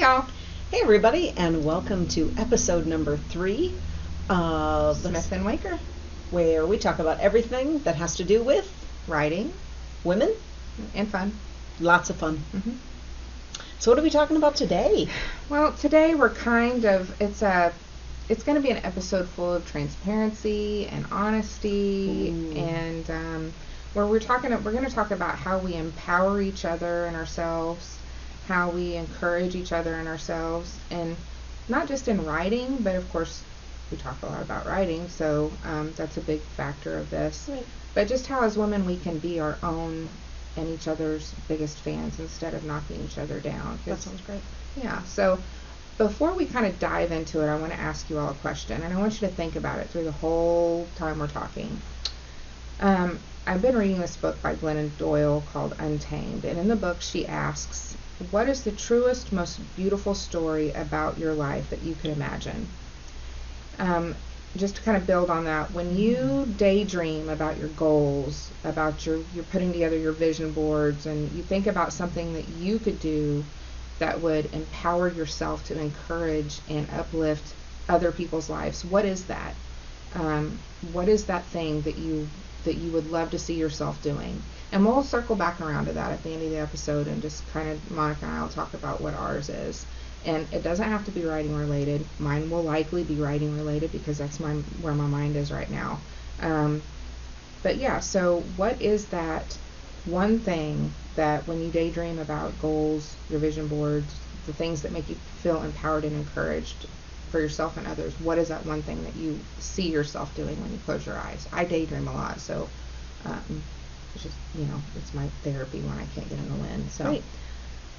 y'all. Hey everybody, and welcome to episode number 3 of Smith and Waker, where we talk about everything that has to do with riding, women, and fun. Lots of fun. Mm-hmm. So what are we talking about today? Well, today we're it's going to be an episode full of transparency and honesty. Ooh. And where we're going to talk about how we empower each other and ourselves, how we encourage each other and ourselves, and not just in riding, but of course we talk a lot about riding, so that's a big factor of this. Right. But just how as women we can be our own and each other's biggest fans instead of knocking each other down. That sounds great. Yeah, so before we kind of dive into it, I want to ask you all a question, and I want you to think about it through the whole time we're talking. I've been reading this book by Glennon Doyle called Untamed, and in the book she asks, what is the truest, most beautiful story about your life that you could imagine? Just to kind of build on that, when you daydream about your goals, about you're putting together your vision boards, and you think about something that you could do that would empower yourself to encourage and uplift other people's lives, what is that? What is that thing that you would love to see yourself doing? And we'll circle back around to that at the end of the episode, and just kind of, Monica and I will talk about what ours is. And it doesn't have to be writing related. Mine will likely be writing related because that's where my mind is right now. But yeah, so what is that one thing that when you daydream about goals, your vision boards, the things that make you feel empowered and encouraged for yourself and others, what is that one thing that you see yourself doing when you close your eyes? I daydream a lot, so it's just, it's my therapy when I can't get in the wind. So, Great.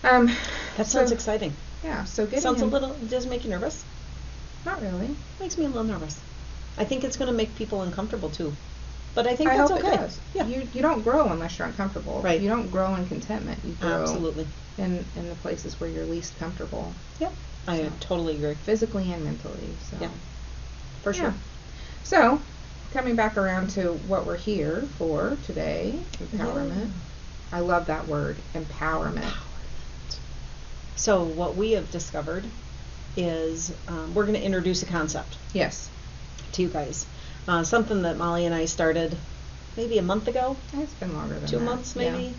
That sounds exciting. Yeah, so Sounds a little, does it make you nervous? Not really. Makes me a little nervous. I think it's going to make people uncomfortable too. But I think I that's hope okay. It does. Yeah. You don't grow unless you're uncomfortable. Right. You don't grow in contentment. You grow Absolutely. in the places where you're least comfortable. Yep. I totally agree. Physically and mentally. So. Yeah. For sure. Yeah. So, coming back around to what we're here for today, empowerment. Yeah. I love that word, empowerment. So what we have discovered is we're going to introduce a concept Yes. to you guys. Something that Molly and I started maybe a month ago. It's been longer than 2 that. months maybe.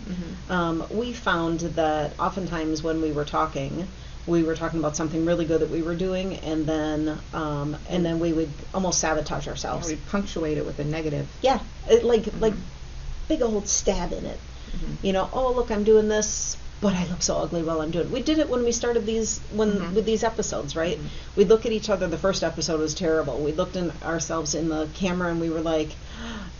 Yeah. Mm-hmm. We found that oftentimes when we were talking about something really good that we were doing, and then we would almost sabotage ourselves. We punctuate it with a negative. Yeah, like big old stab in it. Mm-hmm. Oh look, I'm doing this, but I look so ugly while I'm doing it. We did it when we started with these episodes, right? Mm-hmm. We'd look at each other. The first episode was terrible. We looked in ourselves in the camera and we were like,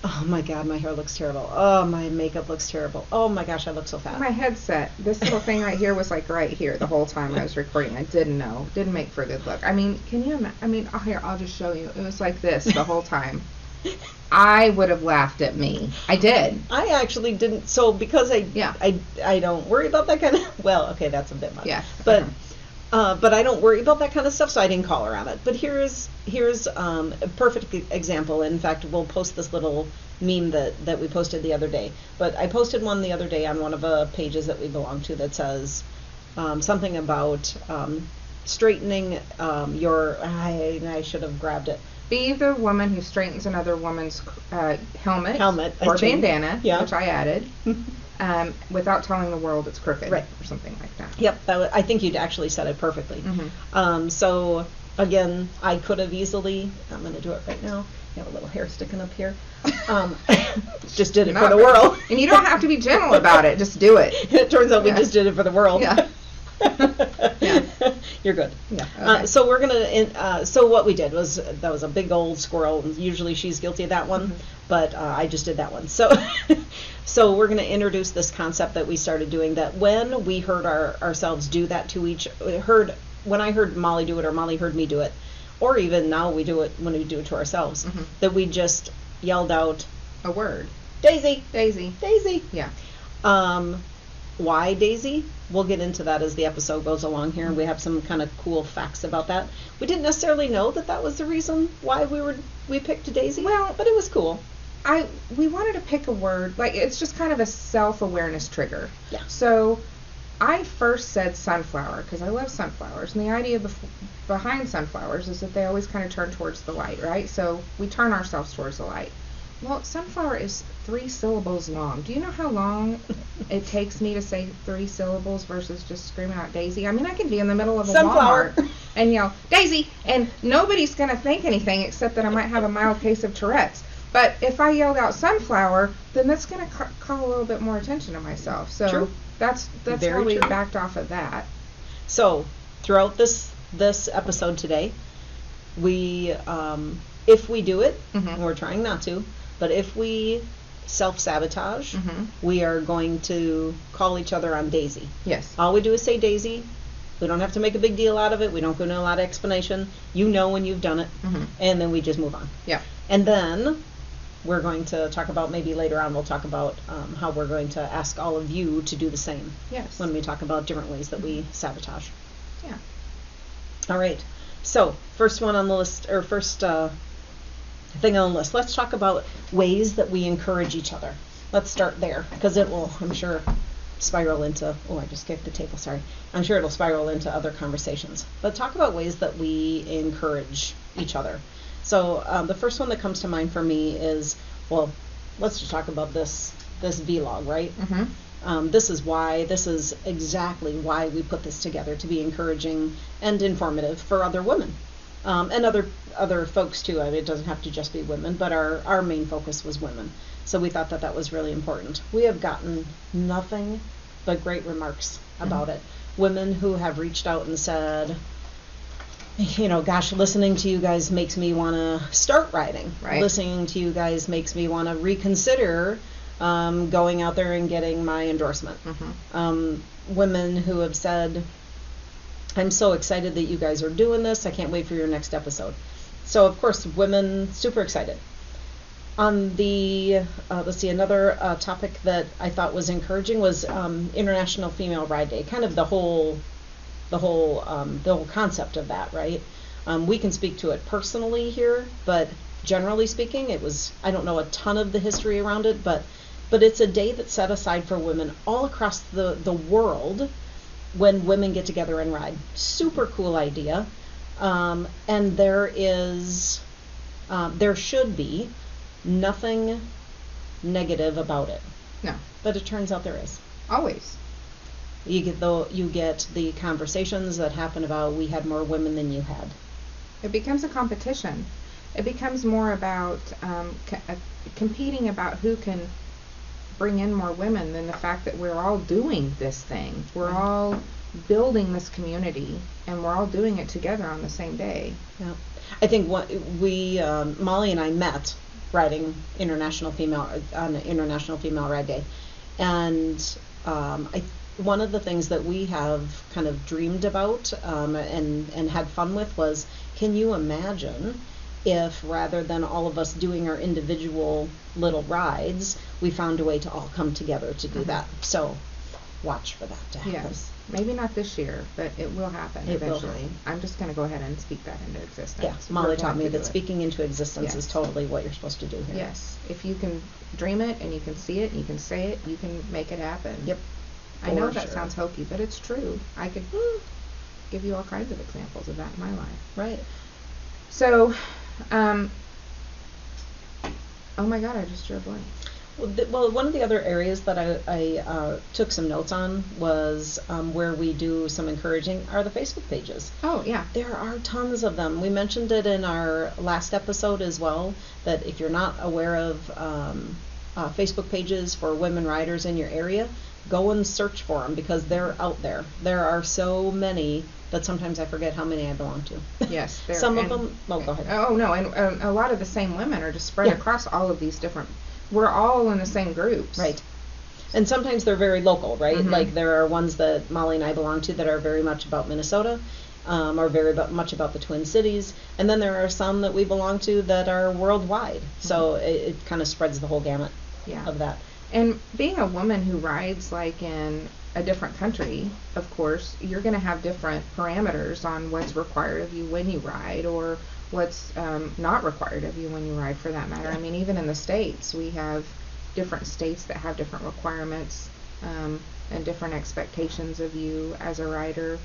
oh my God, my hair looks terrible. Oh, my makeup looks terrible. Oh my gosh, I look so fat. My headset, this little thing right here was like right here the whole time I was recording. I didn't know. Didn't make for a good look. I mean, can you imagine? Here, I'll just show you. It was like this the whole time. I would have laughed at me. I did. I actually didn't. So because I don't worry about that kind of. Well, okay, that's a bit much. Yeah. But but I don't worry about that kind of stuff, so I didn't call her on it. But here's a perfect example. In fact, we'll post this little meme that we posted the other day. But I posted one the other day on one of the pages that we belong to that says something about straightening your. I should have grabbed it. Be the woman who straightens another woman's helmet or bandana, yeah. which I added, without telling the world it's crooked, right, or something like that. Yep, I think you'd actually said it perfectly. Mm-hmm. So again, I could have easily. I'm going to do it right now. You have a little hair sticking up here. Just did it for the world. And you don't have to be gentle about it. Just do it. It turns out we just did it for the world. Yeah. Yeah. You're good. Yeah. Okay. So we're gonna. So what we did was that was a big old squirrel. And usually she's guilty of that one, but I just did that one. So, so we're gonna introduce this concept that we started doing. That when we heard ourselves do that to when I heard Molly do it, or Molly heard me do it, or even now we do it when we do it to ourselves, that we just yelled out a word. Daisy. Daisy. Daisy. Yeah. Why Daisy? We'll get into that as the episode goes along here, and we have some kind of cool facts about that. We didn't necessarily know that was the reason why we picked Daisy. Well, but it was cool. We wanted to pick a word, like it's just kind of a self-awareness trigger. Yeah. So I first said sunflower because I love sunflowers, and the idea behind sunflowers is that they always kind of turn towards the light, right? So we turn ourselves towards the light. Well, sunflower is 3 syllables long. Do you know how long it takes me to say 3 syllables versus just screaming out Daisy? I mean, I could be in the middle of a Sunflower. Walmart and yell, Daisy, and nobody's going to think anything except that I might have a mild case of Tourette's. But if I yelled out sunflower, then that's going to call a little bit more attention to myself. So True. that's Very how we true. backed off of that. So throughout this episode today, we if we do it, Mhm. we're trying not to, but if we self-sabotage, Mhm. we are going to call each other on Daisy. Yes. All we do is say Daisy. We don't have to make a big deal out of it. We don't go into a lot of explanation. You know when you've done it, Mhm. and then we just move on. Yeah. And then we're going to talk about, maybe later on we'll talk about how we're going to ask all of you to do the same Yes. when we talk about different ways that we sabotage. Yeah. All right. So first one on the list, or first thing on the list, let's talk about ways that we encourage each other. Let's start there, because it will, I'm sure, spiral into, oh, I just kicked the table, sorry. I'm sure it'll spiral into other conversations. But talk about ways that we encourage each other. So the first one that comes to mind for me is, well, let's just talk about this vlog, right? Mhm. This is exactly why we put this together, to be encouraging and informative for other women. And other folks too. I mean, it doesn't have to just be women, but our main focus was women. So we thought that was really important. We have gotten nothing but great remarks about it. Women who have reached out and said, you know, gosh, listening to you guys makes me want to start riding. Right. Listening to you guys makes me want to reconsider going out there and getting my endorsement. Mhm. Women who have said, I'm so excited that you guys are doing this. I can't wait for your next episode. So, of course, women, super excited. On the, let's see, another topic that I thought was encouraging was International Female Ride Day, kind of the whole concept of that, right? We can speak to it personally here, but generally speaking, it was, I don't know a ton of the history around it, but it's a day that's set aside for women all across the world when women get together and ride. Super cool idea. And there should be nothing negative about it. No. But it turns out there is. Always. You get the conversations that happen about, we had more women than you had. It becomes a competition. It becomes more about competing about who can bring in more women than the fact that we're all doing this thing. We're all building this community, and we're all doing it together on the same day. Yeah, I think Mollie and I met riding International Female Ride Day, and one of the things that we have kind of dreamed about and had fun with was, can you imagine if rather than all of us doing our individual little rides, we found a way to all come together to do that? So watch for that to happen. Yes. Maybe not this year, but it will happen It will eventually. happen. I'm just going to go ahead and speak that into existence. Yeah, We're Mollie going taught me to do that it. speaking into existence is Yes. totally what you're supposed to do here. Yes. If you can dream it and you can see it and you can say it, you can make it happen. Yep. I know For that sure. sounds hokey, but it's true. I could give you all kinds of examples of that in my life. Right. So, oh my God, I just drew a blank. Well, one of the other areas that I took some notes on was where we do some encouraging are the Facebook pages. Oh, yeah. There are tons of them. We mentioned it in our last episode as well, that if you're not aware of Facebook pages for women riders in your area, go and search for them, because they're out there. There are so many that sometimes I forget how many I belong to. Yes. Some of them, go ahead. Oh, no, and a lot of the same women are just spread Yeah. across all of these different, we're all in the same groups. Right. And sometimes they're very local, right? Mhm. Like there are ones that Mollie and I belong to that are very much about Minnesota, or very much about the Twin Cities. And then there are some that we belong to that are worldwide. So it kind of spreads the whole gamut Yeah. of that. And being a woman who rides like in a different country, of course, you're going to have different parameters on what's required of you when you ride, or what's not required of you when you ride, for that matter. I mean, even in the States, we have different states that have different requirements and different expectations of you as a rider.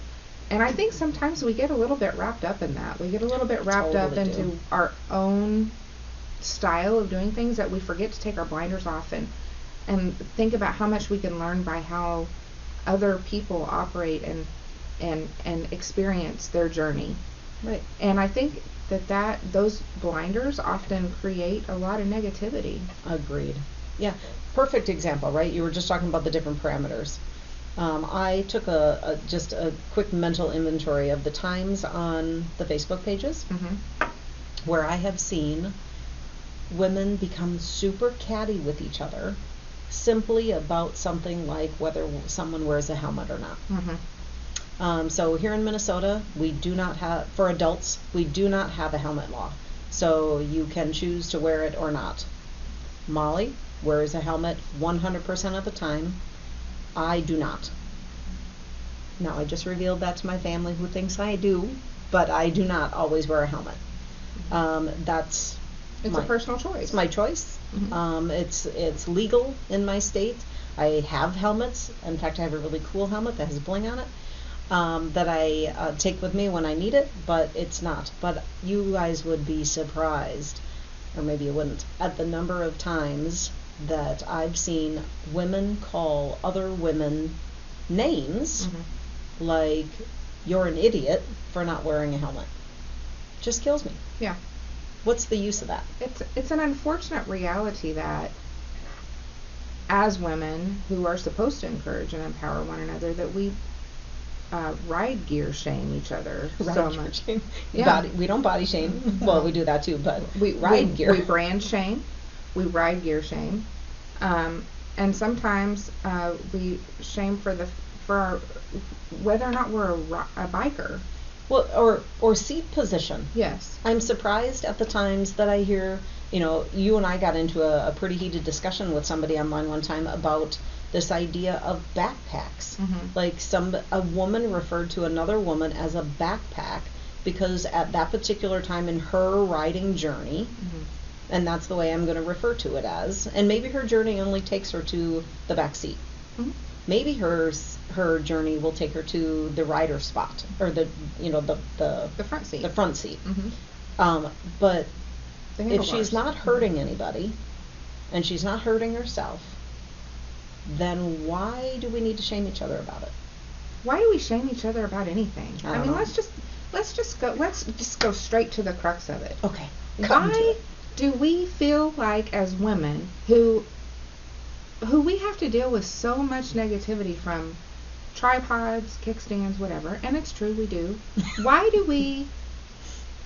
And I think sometimes we get a little bit wrapped up in that. We get a little bit wrapped up Totally into do. our own style of doing things that we forget to take our blinders off and think about how much we can learn by how other people operate and experience their journey. Right. And I think that those blinders often create a lot of negativity. Agreed. Yeah. Perfect example, right? You were just talking about the different parameters. I took just a quick mental inventory of the times on the Facebook pages where I have seen women become super catty with each other simply about something like whether someone wears a helmet or not. So here in Minnesota, we do not have, for adults, we do not have a helmet law. So you can choose to wear it or not. Molly wears a helmet 100% of the time. I do not. Now, I just revealed that to my family who thinks I do, but I do not always wear a helmet. It's a personal choice. It's my choice. It's legal in my state. I have helmets. In fact, I have a really cool helmet that has bling on it that I take with me when I need it, but it's not. But you guys would be surprised, or maybe you wouldn't, at the number of times that I've seen women call other women names like, you're an idiot for not wearing a helmet. Just kills me. Yeah. What's the use of that? It's an unfortunate reality that as women who are supposed to encourage and empower one another, that we ride gear shame each other so much. Shame. Yeah. We don't body shame. Well, we do that too, but we ride gear. We brand shame. We ride gear shame. And sometimes we shame for whether or not we're a biker. Well, or seat position. Yes. I'm surprised at the times that I hear, you and I got into a pretty heated discussion with somebody online one time about this idea of backpacks. Like a woman referred to another woman as a backpack because at that particular time in her riding journey, and that's the way I'm going to refer to it as, and maybe her journey only takes her to the back seat. Maybe her journey will take her to the rider spot or the front seat. The front seat. But if she's not hurting anybody and she's not hurting herself, then why do we need to shame each other about it? Why do we shame each other about anything? I mean, let's just go straight to the crux of it. Okay. Why do we feel like as women who we have to deal with so much negativity from tripods, kickstands, whatever, and it's true, we do. Why do we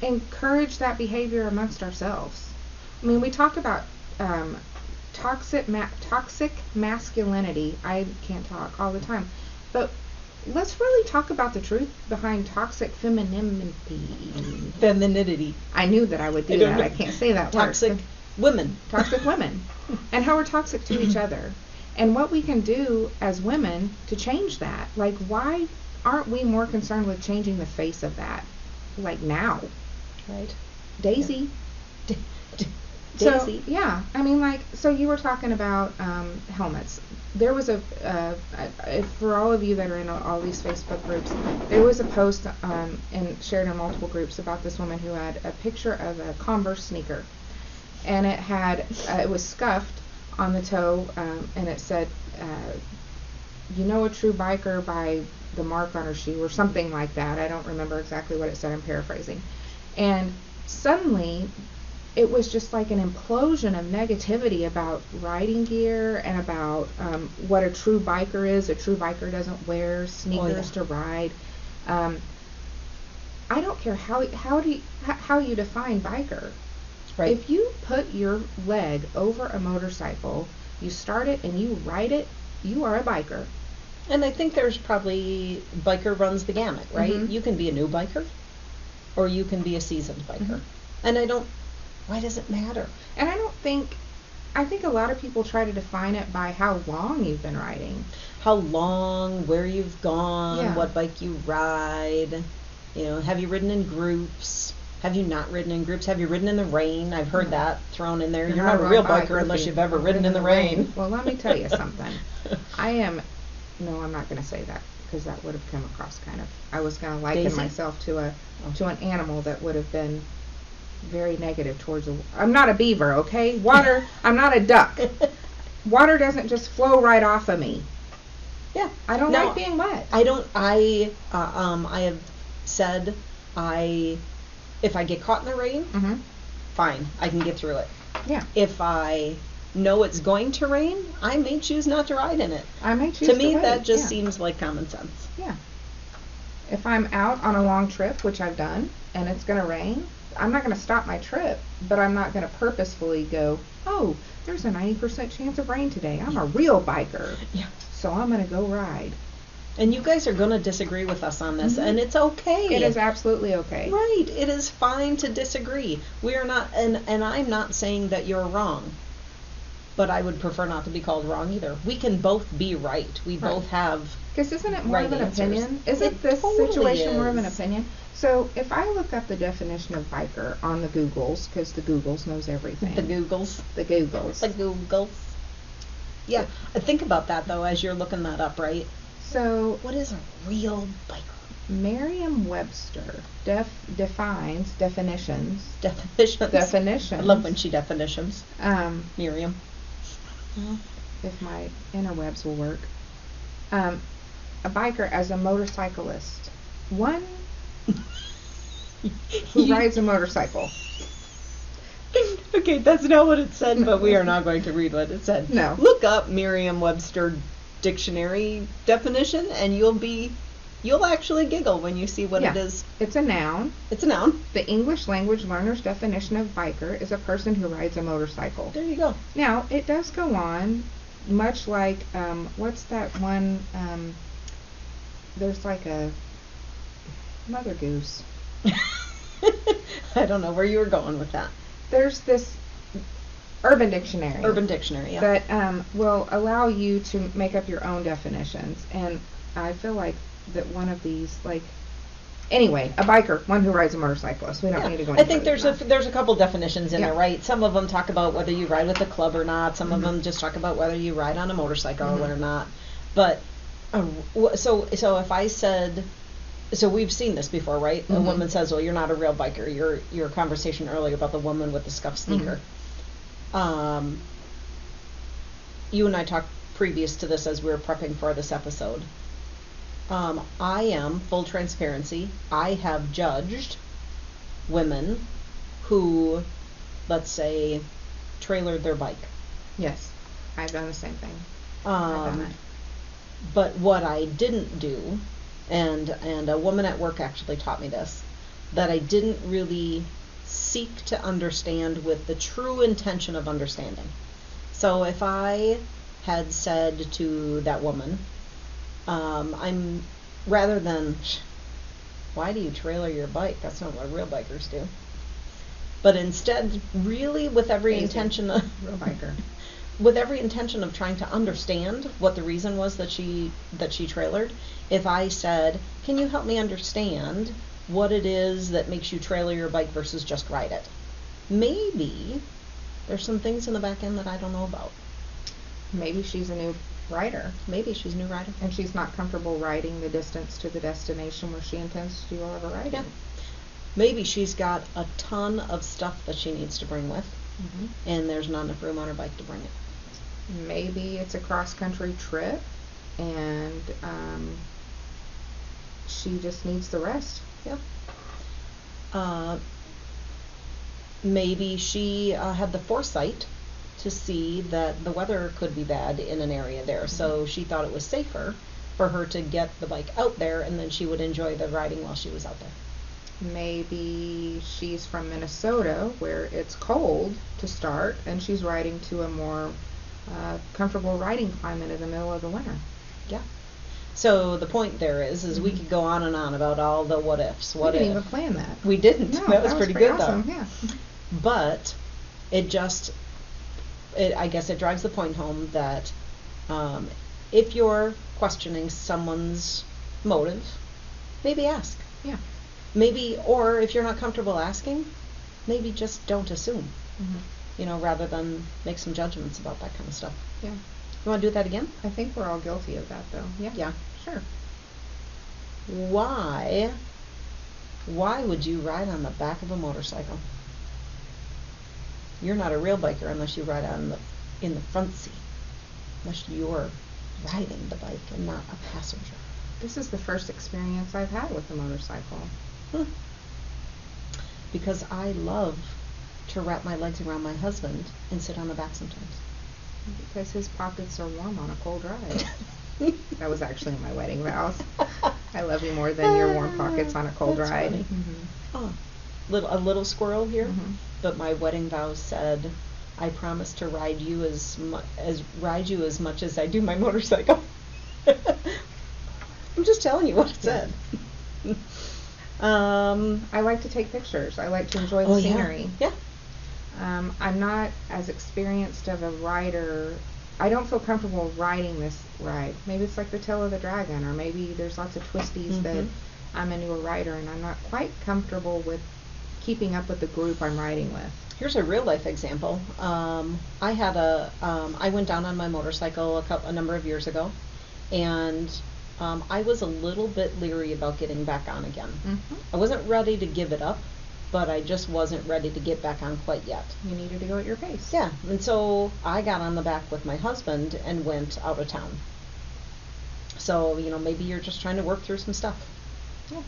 encourage that behavior amongst ourselves? I mean, we talk about toxic masculinity. I can't talk all the time, but let's really talk about the truth behind toxic femininity. I knew that I would do that. I can't say that word. Toxic women. Toxic women. And how we're toxic to each other. And what we can do as women to change that. Like, why aren't we more concerned with changing the face of that? Like, now. Right. Daisy. Yeah. Daisy. So, yeah. I mean, like, so you were talking about helmets. There was for all of you that are in all these Facebook groups, there was a post and shared in multiple groups about this woman who had a picture of a Converse sneaker. And it was scuffed on the toe, and it said, you know a true biker by the mark on her shoe, or something like that. I don't remember exactly what it said. I'm paraphrasing. And suddenly, it was just like an implosion of negativity about riding gear and about what a true biker is. A true biker doesn't wear sneakers to ride. I don't care how you define biker. Right. If you put your leg over a motorcycle, you start it and you ride it, you are a biker. And I think there's probably, biker runs the gamut, right? You can be a new biker or you can be a seasoned biker. And why does it matter? And I think a lot of people try to define it by how long you've been riding. How long, where you've gone, what bike you ride, have you ridden in groups? Have you not ridden in groups? Have you ridden in the rain? I've heard that thrown in there. You're You're not a real biker if unless you've ever ridden in the rain. Well, let me tell you something. No, I'm not going to say that, because that would have come across I was going to liken Daisy? myself to an animal that would have been very negative towards I'm not a beaver, okay? Water, I'm not a duck. Water doesn't just flow right off of me. Yeah. I don't like being wet. I have said if I get caught in the rain, fine, I can get through it. Yeah. If I know it's going to rain, I may choose not to ride in it. I may choose to me, wait. that just seems like common sense. Yeah. If I'm out on a long trip, which I've done, and it's going to rain, I'm not going to stop my trip, but I'm not going to purposefully go, oh, there's a 90% chance of rain today. I'm a real biker. Yeah. So I'm going to go ride. And you guys are going to disagree with us on this, and it's okay. It is absolutely okay. Right. It is fine to disagree. We are not, and I'm not saying that you're wrong, but I would prefer not to be called wrong either. We can both be right. We both have. Because isn't it more right of an answers. opinion? Isn't this totally situation more of an is. opinion? So if I look up the definition of biker on the Googles, because the Googles knows everything. The Googles. The Googles. The Googles. Yeah. Think about that, though, as you're looking that up, right? So What is a real biker? Merriam-Webster definitions. Definitions. Definitions. I love when she definitions. Miriam. If my interwebs will work. A biker as a motorcyclist. One who rides a motorcycle. Okay, that's not what it said, but we are not going to read what it said. No. Look up Merriam-Webster dictionary definition, and you'll actually giggle when you see what it is. It's a noun. It's a noun. The English language learner's definition of biker is a person who rides a motorcycle. There you go. Now, it does go on, much like, what's that one, there's like a Mother Goose. I don't know where you were going with that. There's this Urban Dictionary. Urban Dictionary, yeah. That will allow you to make up your own definitions. And I feel like that one of these, anyway, a biker, one who rides a motorcyclist. We don't need to go into I think there's a couple definitions in there, right? Some of them talk about whether you ride with a club or not. Some of them just talk about whether you ride on a motorcycle or not. But so if I said, so we've seen this before, right? A woman says, "Well, you're not a real biker." Your conversation earlier about the woman with the scuffed sneaker. You and I talked previous to this as we were prepping for this episode. I am, full transparency, I have judged women who, let's say, trailered their bike. Yes, I've done the same thing. I've done it. But what I didn't do, and a woman at work actually taught me this, that I didn't really seek to understand with the true intention of understanding. So if I had said to that woman, I'm, rather than, why do you trailer your bike? That's not what real bikers do. But instead, really with every intention of real biker. With every intention of trying to understand what the reason was that she trailered, if I said, can you help me understand what it is that makes you trailer your bike versus just ride it? Maybe there's some things in the back end that I don't know about. Maybe she's a new rider. Maybe she's a new rider. And she's not comfortable riding the distance to the destination where she intends to do all of her riding. Yeah. Maybe she's got a ton of stuff that she needs to bring with, and there's not enough room on her bike to bring it. Maybe it's a cross-country trip, and she just needs the rest. Yeah. Maybe she had the foresight to see that the weather could be bad in an area there, so she thought it was safer for her to get the bike out there, and then she would enjoy the riding while she was out there. Maybe she's from Minnesota, where it's cold to start, and she's riding to a more comfortable riding climate in the middle of the winter. Yeah. So the point there is we could go on and on about all the what ifs. What we didn't if. even plan that. We didn't. No, that was pretty good awesome. though. Yeah. But I guess it drives the point home that if you're questioning someone's motive, maybe ask. Yeah. maybe, or if you're not comfortable asking, maybe just don't assume, rather than make some judgments about that kind of stuff. Yeah. You want to do that again? I think we're all guilty of that, though. Yeah. Yeah. Sure. Why would you ride on the back of a motorcycle? You're not a real biker unless you ride in the front seat, unless you're riding the bike and not a passenger. This is the first experience I've had with a motorcycle. Because I love to wrap my legs around my husband and sit on the back sometimes. Because his pockets are warm on a cold ride. That was actually my wedding vows. I love you more than your warm pockets on a cold That's ride. Funny. Oh, a little squirrel here. But my wedding vows said, I promise to ride you as much as I do my motorcycle. I'm just telling you what it said. I like to take pictures. I like to enjoy the scenery. Yeah. I'm not as experienced of a rider. I don't feel comfortable riding this ride. Maybe it's like the tail of the dragon, or maybe there's lots of twisties that I'm a newer rider, and I'm not quite comfortable with keeping up with the group I'm riding with. Here's a real life example. I went down on my motorcycle a number of years ago, and I was a little bit leery about getting back on again. I wasn't ready to give it up, but I just wasn't ready to get back on quite yet. You needed to go at your pace. Yeah, and so I got on the back with my husband and went out of town. So, maybe you're just trying to work through some stuff. Yeah.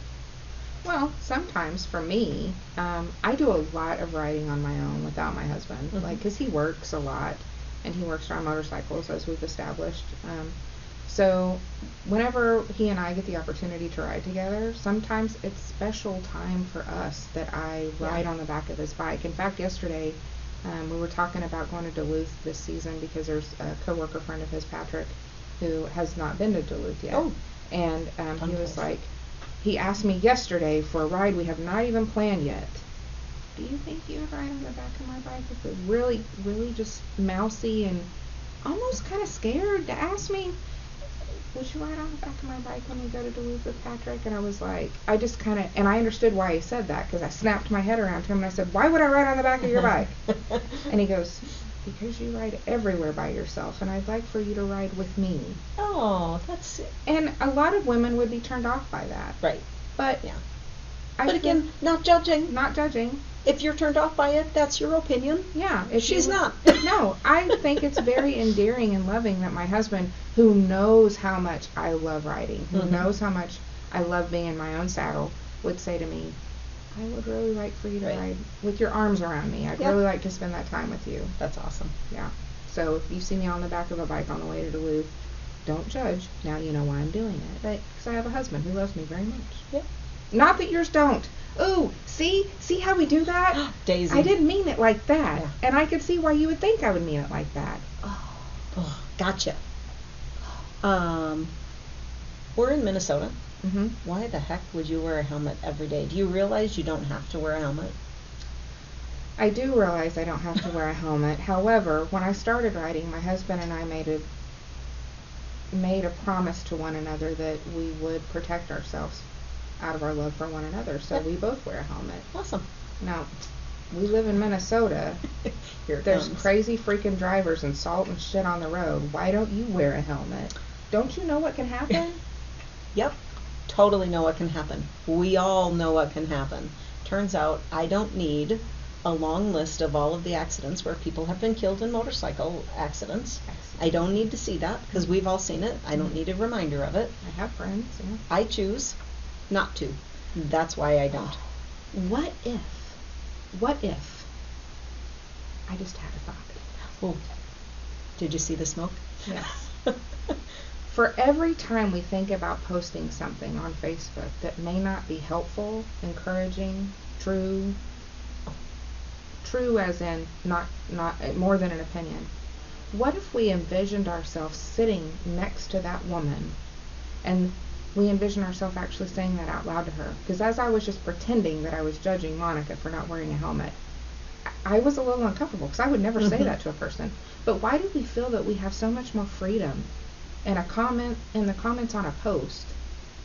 Well, sometimes for me, I do a lot of riding on my own without my husband, because he works a lot, and he works on motorcycles, as we've established. So whenever he and I get the opportunity to ride together, sometimes it's special time for us that I ride on the back of his bike. In fact, yesterday we were talking about going to Duluth this season because there's a coworker friend of his, Patrick, who has not been to Duluth yet. Oh. And he was like, he asked me yesterday for a ride we have not even planned yet. Do you think you would ride on the back of my bike? If it's really, really just mousy and almost kind of scared to ask me, would you ride on the back of my bike when we go to Duluth with Patrick? And I was like, I just kind of, and I understood why he said that, because I snapped my head around to him and I said, why would I ride on the back of your bike? And he goes, because you ride everywhere by yourself, and I'd like for you to ride with me. Oh, that's... And a lot of women would be turned off by that. Right. But, yeah. But again, not judging. Not judging. If you're turned off by it, that's your opinion. Yeah. She's not. No, I think it's very endearing and loving that my husband, who knows how much I love riding, who knows how much I love being in my own saddle, would say to me, I would really like for you to ride with your arms around me. I'd really like to spend that time with you. That's awesome. Yeah. So if you see me on the back of a bike on the way to Duluth, don't judge. Now you know why I'm doing it. Right. Because I have a husband who loves me very much. Yeah. Not that yours don't. Ooh, see how we do that? Daisy. I didn't mean it like that. Yeah. And I could see why you would think I would mean it like that. Oh, gotcha. We're in Minnesota. Why the heck would you wear a helmet every day? Do you realize you don't have to wear a helmet? I do realize I don't have to wear a helmet. However, when I started riding, my husband and I made a promise to one another that we would protect ourselves out of our love for one another. So we both wear a helmet. Awesome. Now, we live in Minnesota. There's crazy freaking drivers and salt and shit on the road. Why don't you wear a helmet? Don't you know what can happen? Yep. Totally know what can happen. We all know what can happen. Turns out I don't need a long list of all of the accidents where people have been killed in motorcycle accidents. I don't need to see that because we've all seen it. I don't need a reminder of it. I have friends, yeah. I choose not to. That's why I don't. What if I just had a thought. Oh, did you see the smoke? Yes. For every time we think about posting something on Facebook that may not be helpful, encouraging, true as in not more than an opinion, what if we envisioned ourselves sitting next to that woman and we envisioned ourselves actually saying that out loud to her? Because as I was just pretending that I was judging Monica for not wearing a helmet, I was a little uncomfortable because I would never say that to a person. But why do we feel that we have so much more freedom in the comments on a post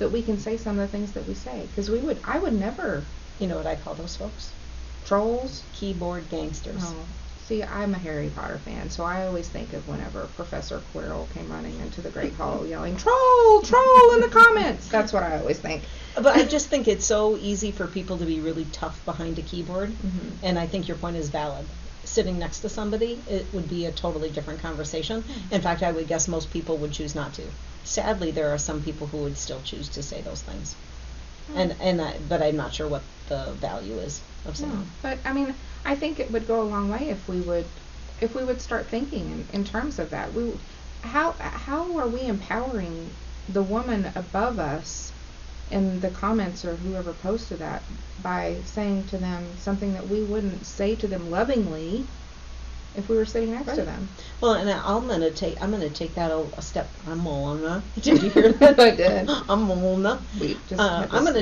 that we can say some of the things that we say. Because I would never. You know what I call those folks? Trolls? Keyboard gangsters. Oh. See, I'm a Harry Potter fan, so I always think of whenever Professor Quirrell came running into the Great Hall yelling, "Troll! Troll!" in the comments. That's what I always think. But I just think it's so easy for people to be really tough behind a keyboard, and I think your point is valid. Sitting next to somebody, it would be a totally different conversation. In fact, I would guess most people would choose not to. Sadly, there are some people who would still choose to say those things, but I'm not sure what the value is of saying. No, but I mean, I think it would go a long way if we would start thinking in terms of that. How are we empowering the woman above us in the comments or whoever posted that by saying to them something that we wouldn't say to them lovingly if we were sitting next to them? Well, and I'm gonna take that a step. I'm gonna. Did you hear that? I did. I'm gonna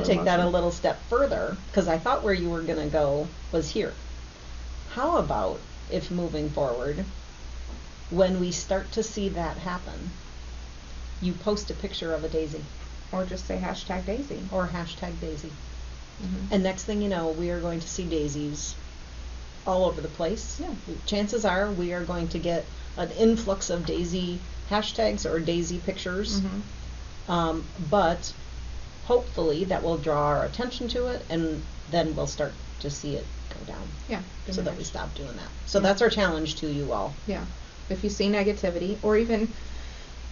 take that a motion. little step further, because I thought where you were gonna go was here. How about if moving forward, when we start to see that happen, you post a picture of a daisy, Or just say #Daisy. or #Daisy, Mm-hmm. and next thing you know, we are going to see daisies all over the place. Yeah. Chances are we are going to get an influx of daisy hashtags or daisy pictures, Mm-hmm. but hopefully that will draw our attention to it, and then we'll start to see it go down, Yeah. so that we stop doing that. So Yeah. that's our challenge to you all. Yeah. If you see negativity, or even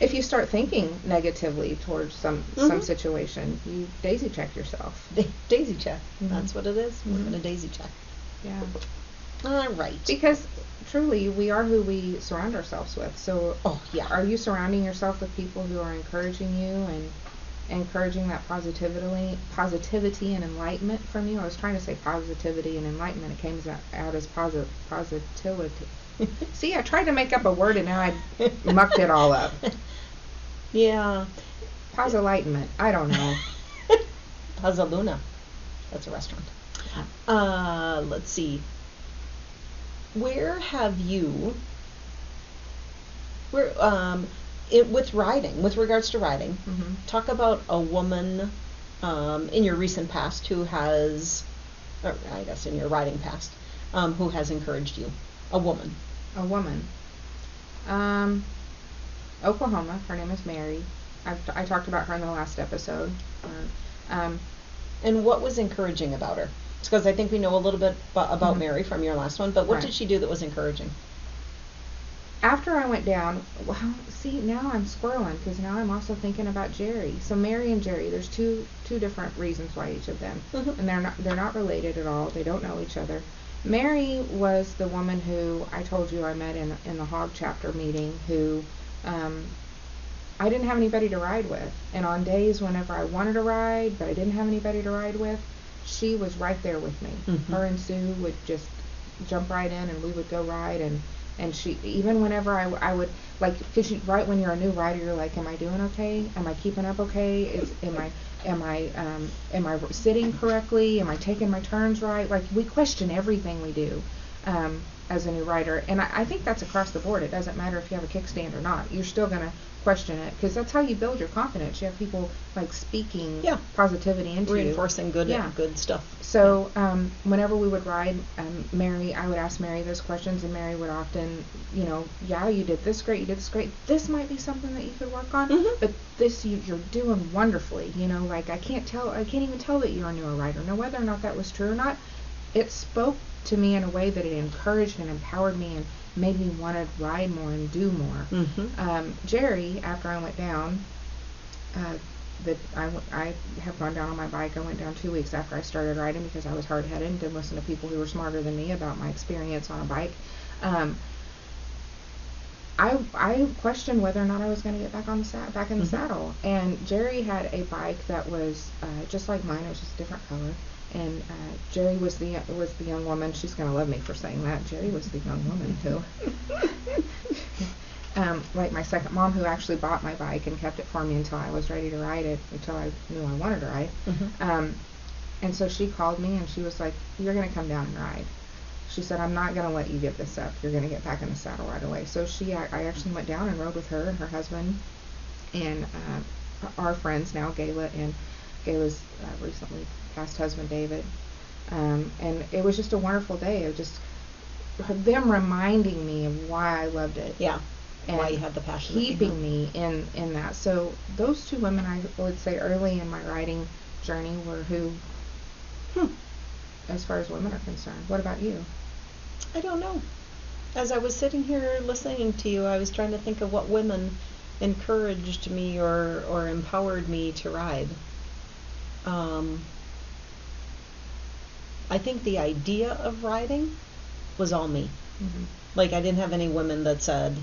if you start thinking negatively towards some situation, you daisy check yourself. Daisy check. Mhm. That's what it is. We're Mhm. going to daisy check. Yeah. All right. Because truly, we are who we surround ourselves with. So, Oh, yeah. are you surrounding yourself with people who are encouraging you and encouraging that positivity and enlightenment from you? I was trying to say positivity and enlightenment. It came out as positivity. See, I tried to make up a word and now I mucked it all up. Yeah. Posilightment. I don't know. Pazzaluna. That's a restaurant. Let's see. Where have you, with riding, with regards to riding, Mm-hmm. talk about a woman in your recent past who has, or I guess in your riding past, who has encouraged you. A woman. A woman. Oklahoma. Her name is Mary. I talked about her in the last episode. And what was encouraging about her? Because I think we know a little bit about Mhm. Mary from your last one, but what Right. did she do that was encouraging? After I went down, well, see, now I'm squirreling because now I'm also thinking about Jerry. So Mary and Jerry, there's two different reasons why each of them, Mhm. and they're not related at all. They don't know each other. Mary was the woman who I told you I met in the hog chapter meeting, who I didn't have anybody to ride with, and on days whenever I wanted to ride but I didn't have anybody to ride with, she was right there with me. Mhm. Her and Sue would just jump right in and we would go ride, and she, even whenever I would, like, because right when you're a new rider, you're like, am I doing okay? Am I keeping up okay? Am I sitting correctly? Am I taking my turns right? Like, we question everything we do as a new rider, and I think that's across the board. It doesn't matter if you have a kickstand or not. You're still going to question it, because that's how you build your confidence. You have people, like, speaking positivity into you. Reinforcing good stuff. So whenever we would ride, Mary, I would ask Mary those questions, and Mary would often, yeah, you did this great, you did this great. This might be something that you could work on, but this you're doing wonderfully. Like, I can't even tell that you're a newer rider. Now, whether or not that was true or not, it spoke to me in a way that it encouraged and empowered me and made me want to ride more and do more. Jerry, after I went down, I have gone down on my bike. I went down 2 weeks after I started riding because I was hard-headed and didn't listen to people who were smarter than me about my experience on a bike. I questioned whether or not I was going to get back in the saddle. And Jerry had a bike that was just like mine. It was just a different color. And Jerry was the young woman. She's going to love me for saying that. Jerry was the young woman who, like my second mom, who actually bought my bike and kept it for me until I was ready to ride it, until I knew I wanted to ride. And so she called me and she was like, "You're going to come down and ride." She said, "I'm not going to let you give this up. You're going to get back in the saddle right away." So I actually went down and rode with her and her husband, and our friends now, Gayla, and Gayla's recently passed husband, David. And it was just a wonderful day of just them reminding me of why I loved it. Yeah. And why you had the passion. Keeping me in that. So those two women, I would say, early in my riding journey were who, as far as women are concerned. What about you? I don't know. As I was sitting here listening to you, I was trying to think of what women encouraged me or empowered me to ride. I think the idea of riding was all me. Mm-hmm. Like, I didn't have any women that said,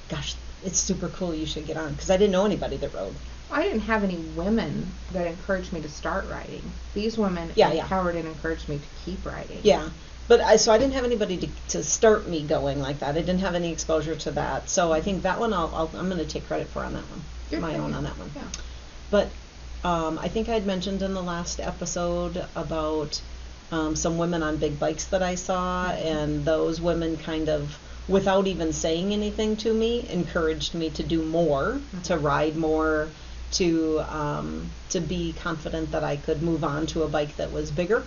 gosh, it's super cool, you should get on, because I didn't know anybody that rode. I didn't have any women that encouraged me to start riding. These women empowered and encouraged me to keep riding. Yeah. But I didn't have anybody to start me going like that. I didn't have any exposure to that. So I think that one I'm going to take credit for on that one. My own on that one. Yeah. But I think I'd mentioned in the last episode about some women on big bikes that I saw, and those women kind of, without even saying anything to me, encouraged me to do more, to ride more, to be confident that I could move on to a bike that was bigger.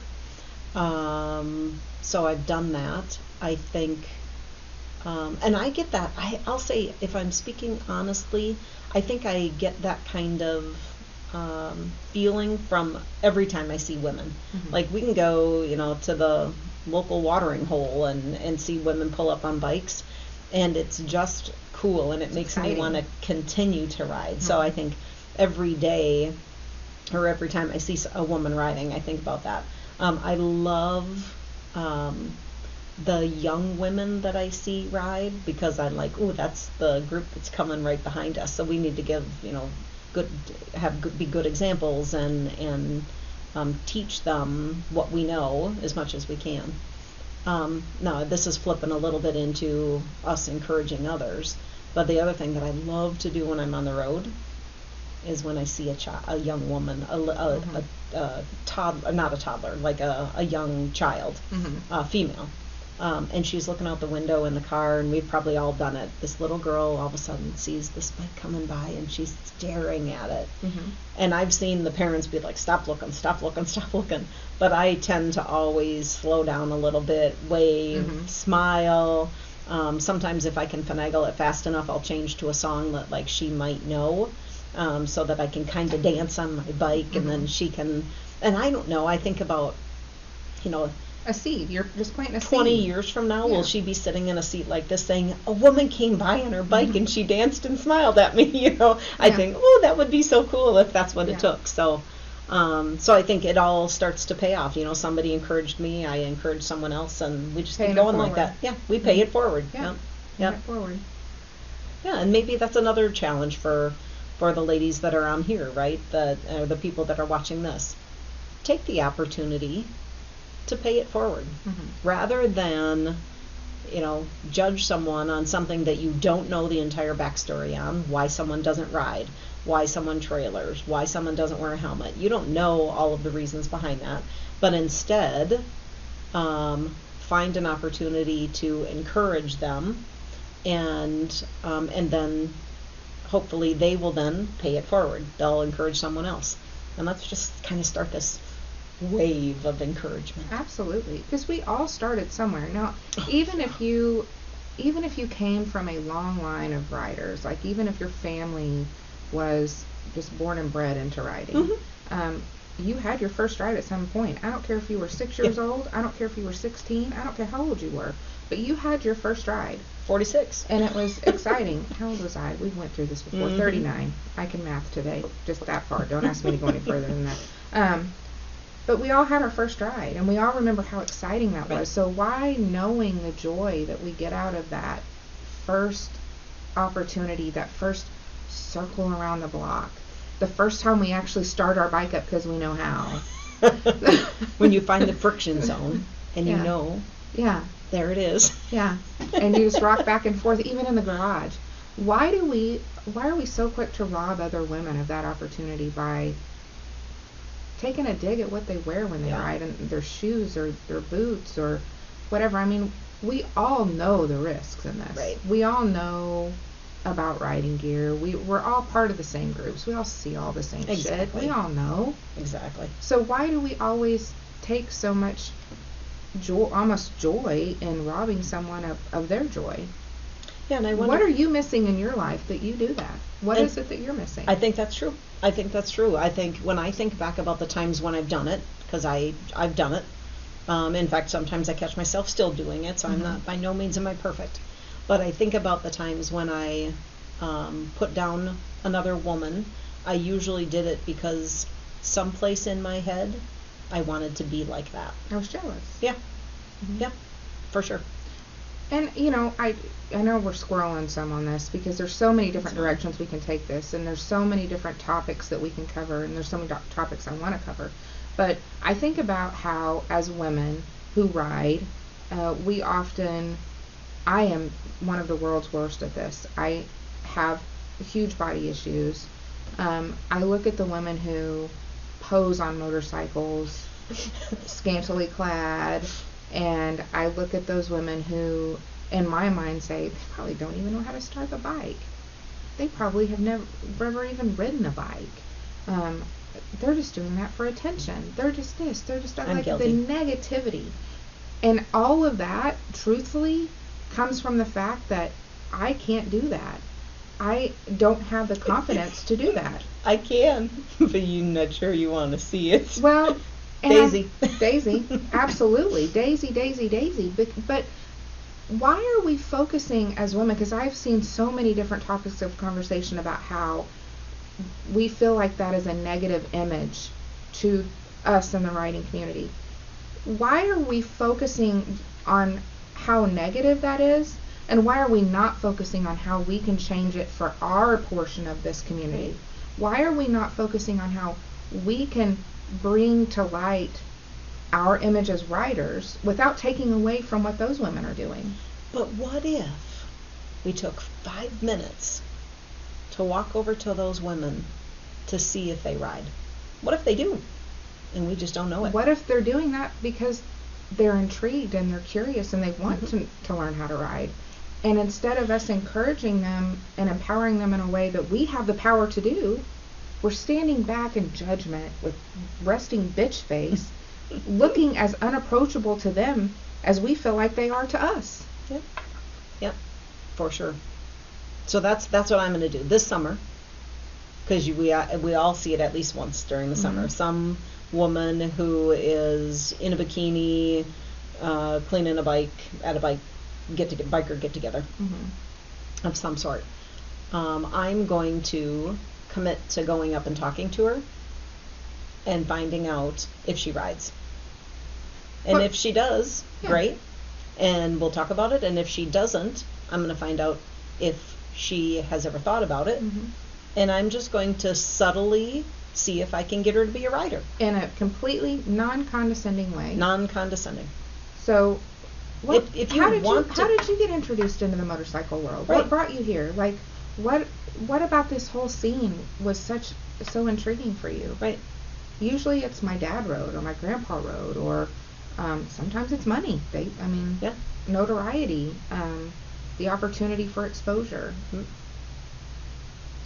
So I've done that, I think, and I get that. I'll say, if I'm speaking honestly, I think I get that kind of feeling from every time I see women. Mm-hmm. Like, we can go, to the local watering hole and see women pull up on bikes, and it's just cool, and it makes me want to continue to ride. Mm-hmm. So I think every day, or every time I see a woman riding, I think about that. I love the young women that I see ride, because I'm like, ooh, that's the group that's coming right behind us. So we need to give, be good examples and teach them what we know as much as we can. Now, this is flipping a little bit into us encouraging others, but the other thing that I love to do when I'm on the road is when I see a young woman, a toddler, not a toddler, like a young child, female, and she's looking out the window in the car, and we've probably all done it. This little girl all of a sudden sees this bike coming by, and she's staring at it. And I've seen the parents be like, stop looking, stop looking, stop looking. But I tend to always slow down a little bit, wave, smile. Sometimes if I can finagle it fast enough, I'll change to a song that like she might know. So that I can kind of dance on my bike, and then she can, and I don't know, I think about, a seed. You're just planting a 20 seed. years from now, will she be sitting in a seat like this saying, a woman came by on her bike and she danced and smiled at me, I think, oh, that would be so cool if that's what it took. So I think it all starts to pay off. Somebody encouraged me, I encouraged someone else, and we just keep going like that. Yeah, we pay it forward. Yeah. Pay it forward. Yeah, and maybe that's another challenge for the ladies that are on here, right? The people that are watching this. Take the opportunity to pay it forward, rather than, judge someone on something that you don't know the entire backstory on, why someone doesn't ride, why someone trailers, why someone doesn't wear a helmet. You don't know all of the reasons behind that, but instead, find an opportunity to encourage them, and then hopefully they will then pay it forward. They'll encourage someone else. And let's just kind of start this wave of encouragement. Absolutely. Because we all started somewhere. Now, even if you came from a long line of riders, like even if your family was just born and bred into riding, you had your first ride at some point. I don't care if you were 6 years old. I don't care if you were 16. I don't care how old you were. But you had your first ride. 46. And it was exciting. How old was I? We went through this before. 39. I can math today. Just that far. Don't ask me to go any further than that. But we all had our first ride, and we all remember how exciting that was. So why, knowing the joy that we get out of that first opportunity, that first circle around the block, the first time we actually start our bike up because we know how. When you find the friction zone, and you know. Yeah. There it is. Yeah. And you just rock back and forth, even in the garage. Why are we so quick to rob other women of that opportunity by taking a dig at what they wear when they ride, and their shoes or their boots or whatever? I mean, we all know the risks in this. Right. We all know about riding gear. We're all part of the same groups. We all see all the same shit. We all know. Exactly. So why do we always take so much joy, almost joy, in robbing someone of their joy? Yeah, and I wonder, what are you missing in your life that you do that? What is it that you're missing? I think that's true. I think when I think back about the times when I've done it, because I've done it. In fact, sometimes I catch myself still doing it, so I'm not, by no means am I perfect. But I think about the times when I put down another woman. I usually did it because someplace in my head I wanted to be like that. I was jealous. Yeah. Yeah, for sure. And, I know we're squirreling some on this because there's so many different directions we can take this, and there's so many different topics that we can cover, and there's so many topics I want to cover. But I think about how, as women who ride, I am one of the world's worst at this. I have huge body issues. I look at the women who pose on motorcycles, scantily clad, and I look at those women who, in my mind, say they probably don't even know how to start a bike. They probably have never even ridden a bike. They're just doing that for attention. They're just this. They're just like guilty. The negativity. And all of that, truthfully, comes from the fact that I can't do that. I don't have the confidence to do that. I can, but you're not sure you want to see it. Well, Daisy. Daisy, absolutely. Daisy. But why are we focusing as women? Because I've seen so many different topics of conversation about how we feel like that is a negative image to us in the riding community. Why are we focusing on how negative that is? And why are we not focusing on how we can change it for our portion of this community? Why are we not focusing on how we can bring to light our image as riders without taking away from what those women are doing? But what if we took 5 minutes to walk over to those women to see if they ride? What if they do? And we just don't know it. What if they're doing that because they're intrigued and they're curious and they want to learn how to ride? And instead of us encouraging them and empowering them in a way that we have the power to do, we're standing back in judgment with resting bitch face, looking as unapproachable to them as we feel like they are to us. Yep, for sure. So that's what I'm going to do this summer, because we all see it at least once during the summer. Some woman who is in a bikini, cleaning a bike at a biker get together of some sort. I'm going to commit to going up and talking to her and finding out if she rides. And if she does, great, and we'll talk about it. And if she doesn't, I'm going to find out if she has ever thought about it. And I'm just going to subtly see if I can get her to be a rider. In a completely non-condescending way. Non-condescending. So, how did you get introduced into the motorcycle world? Right. What brought you here? Like, what about this whole scene was so intriguing for you? Right. Usually it's my dad rode or my grandpa rode, or sometimes it's money. Notoriety, the opportunity for exposure.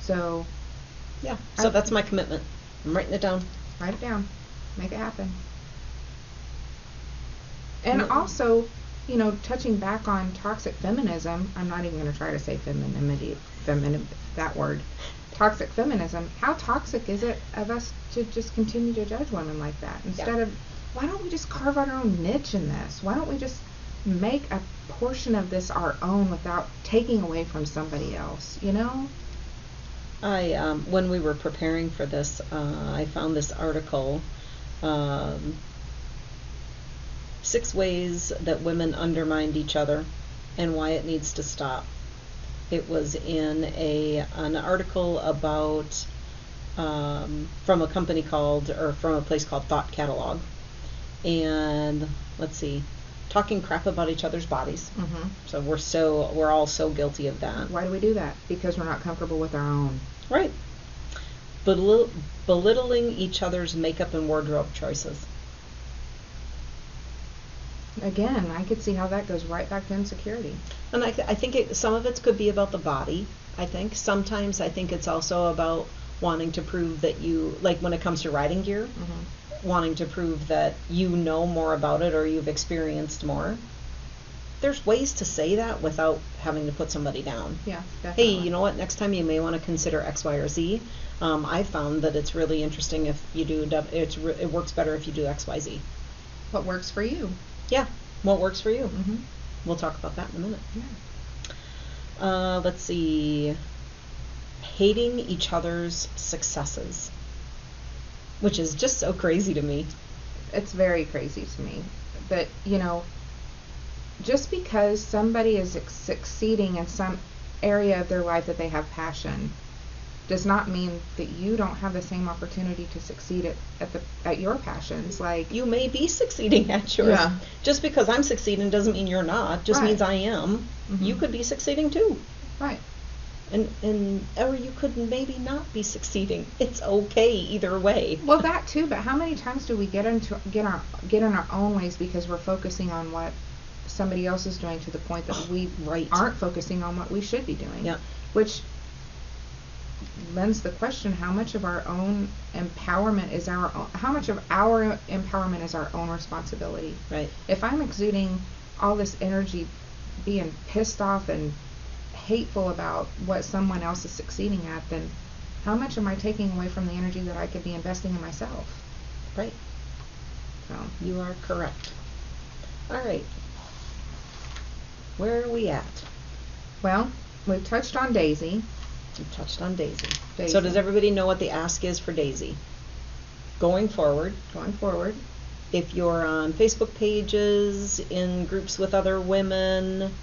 So that's my commitment. I'm writing it down. Write it down. Make it happen. And also, touching back on toxic feminism, I'm not even going to try to say that word. Toxic feminism, how toxic is it of us to just continue to judge women like that? Instead of, why don't we just carve out our own niche in this? Why don't we just make a portion of this our own without taking away from somebody else, I when we were preparing for this, I found this article, 6 ways that women undermined each other and why it needs to stop. It was in an article about from a company from a place called Thought Catalog, and let's see, talking crap about each other's bodies. So we're all so guilty of that. Why do we do that? Because we're not comfortable with our own. Right. Belittling each other's makeup and wardrobe choices. Again, I could see how that goes right back to insecurity. And I think some of it could be about the body. I think. Sometimes I think it's also about wanting to prove that you, like when it comes to riding gear, wanting to prove that you know more about it or you've experienced more. There's ways to say that without having to put somebody down. Yeah, definitely. Hey, you know what? Next time you may want to consider X, Y, or Z. I found that it's really interesting if you do. It works better if you do X, Y, Z. What works for you? Yeah, what works for you? Mm-hmm. We'll talk about that in a minute. Yeah. Let's see. Hating each other's successes, which is just so crazy to me. It's very crazy to me. But, you know, just because somebody is succeeding in some area of their life that they have passion does not mean that you don't have the same opportunity to succeed at your passions. Like, you may be succeeding at yours. Yeah. Just because I'm succeeding doesn't mean you're not. Just Right. means I am. Mhm. You could be succeeding too. right. And or you could maybe not be succeeding. It's okay either way. Well, that too. But how many times do we get in our own ways because we're focusing on what somebody else is doing to the point that we Right. aren't focusing on what we should be doing? Yeah. Which lends the question: how much of our own empowerment is how much of our empowerment is our own responsibility? Right. If I'm exuding all this energy, being pissed off and hateful about what someone else is succeeding at, then how much am I taking away from the energy that I could be investing in myself? Right. So, You are correct. All right. Where are we at? well, we've touched on Daisy. We've touched on Daisy. Daisy. So does everybody know what the ask is for Daisy? Going forward, if you're on Facebook pages, in groups with other women,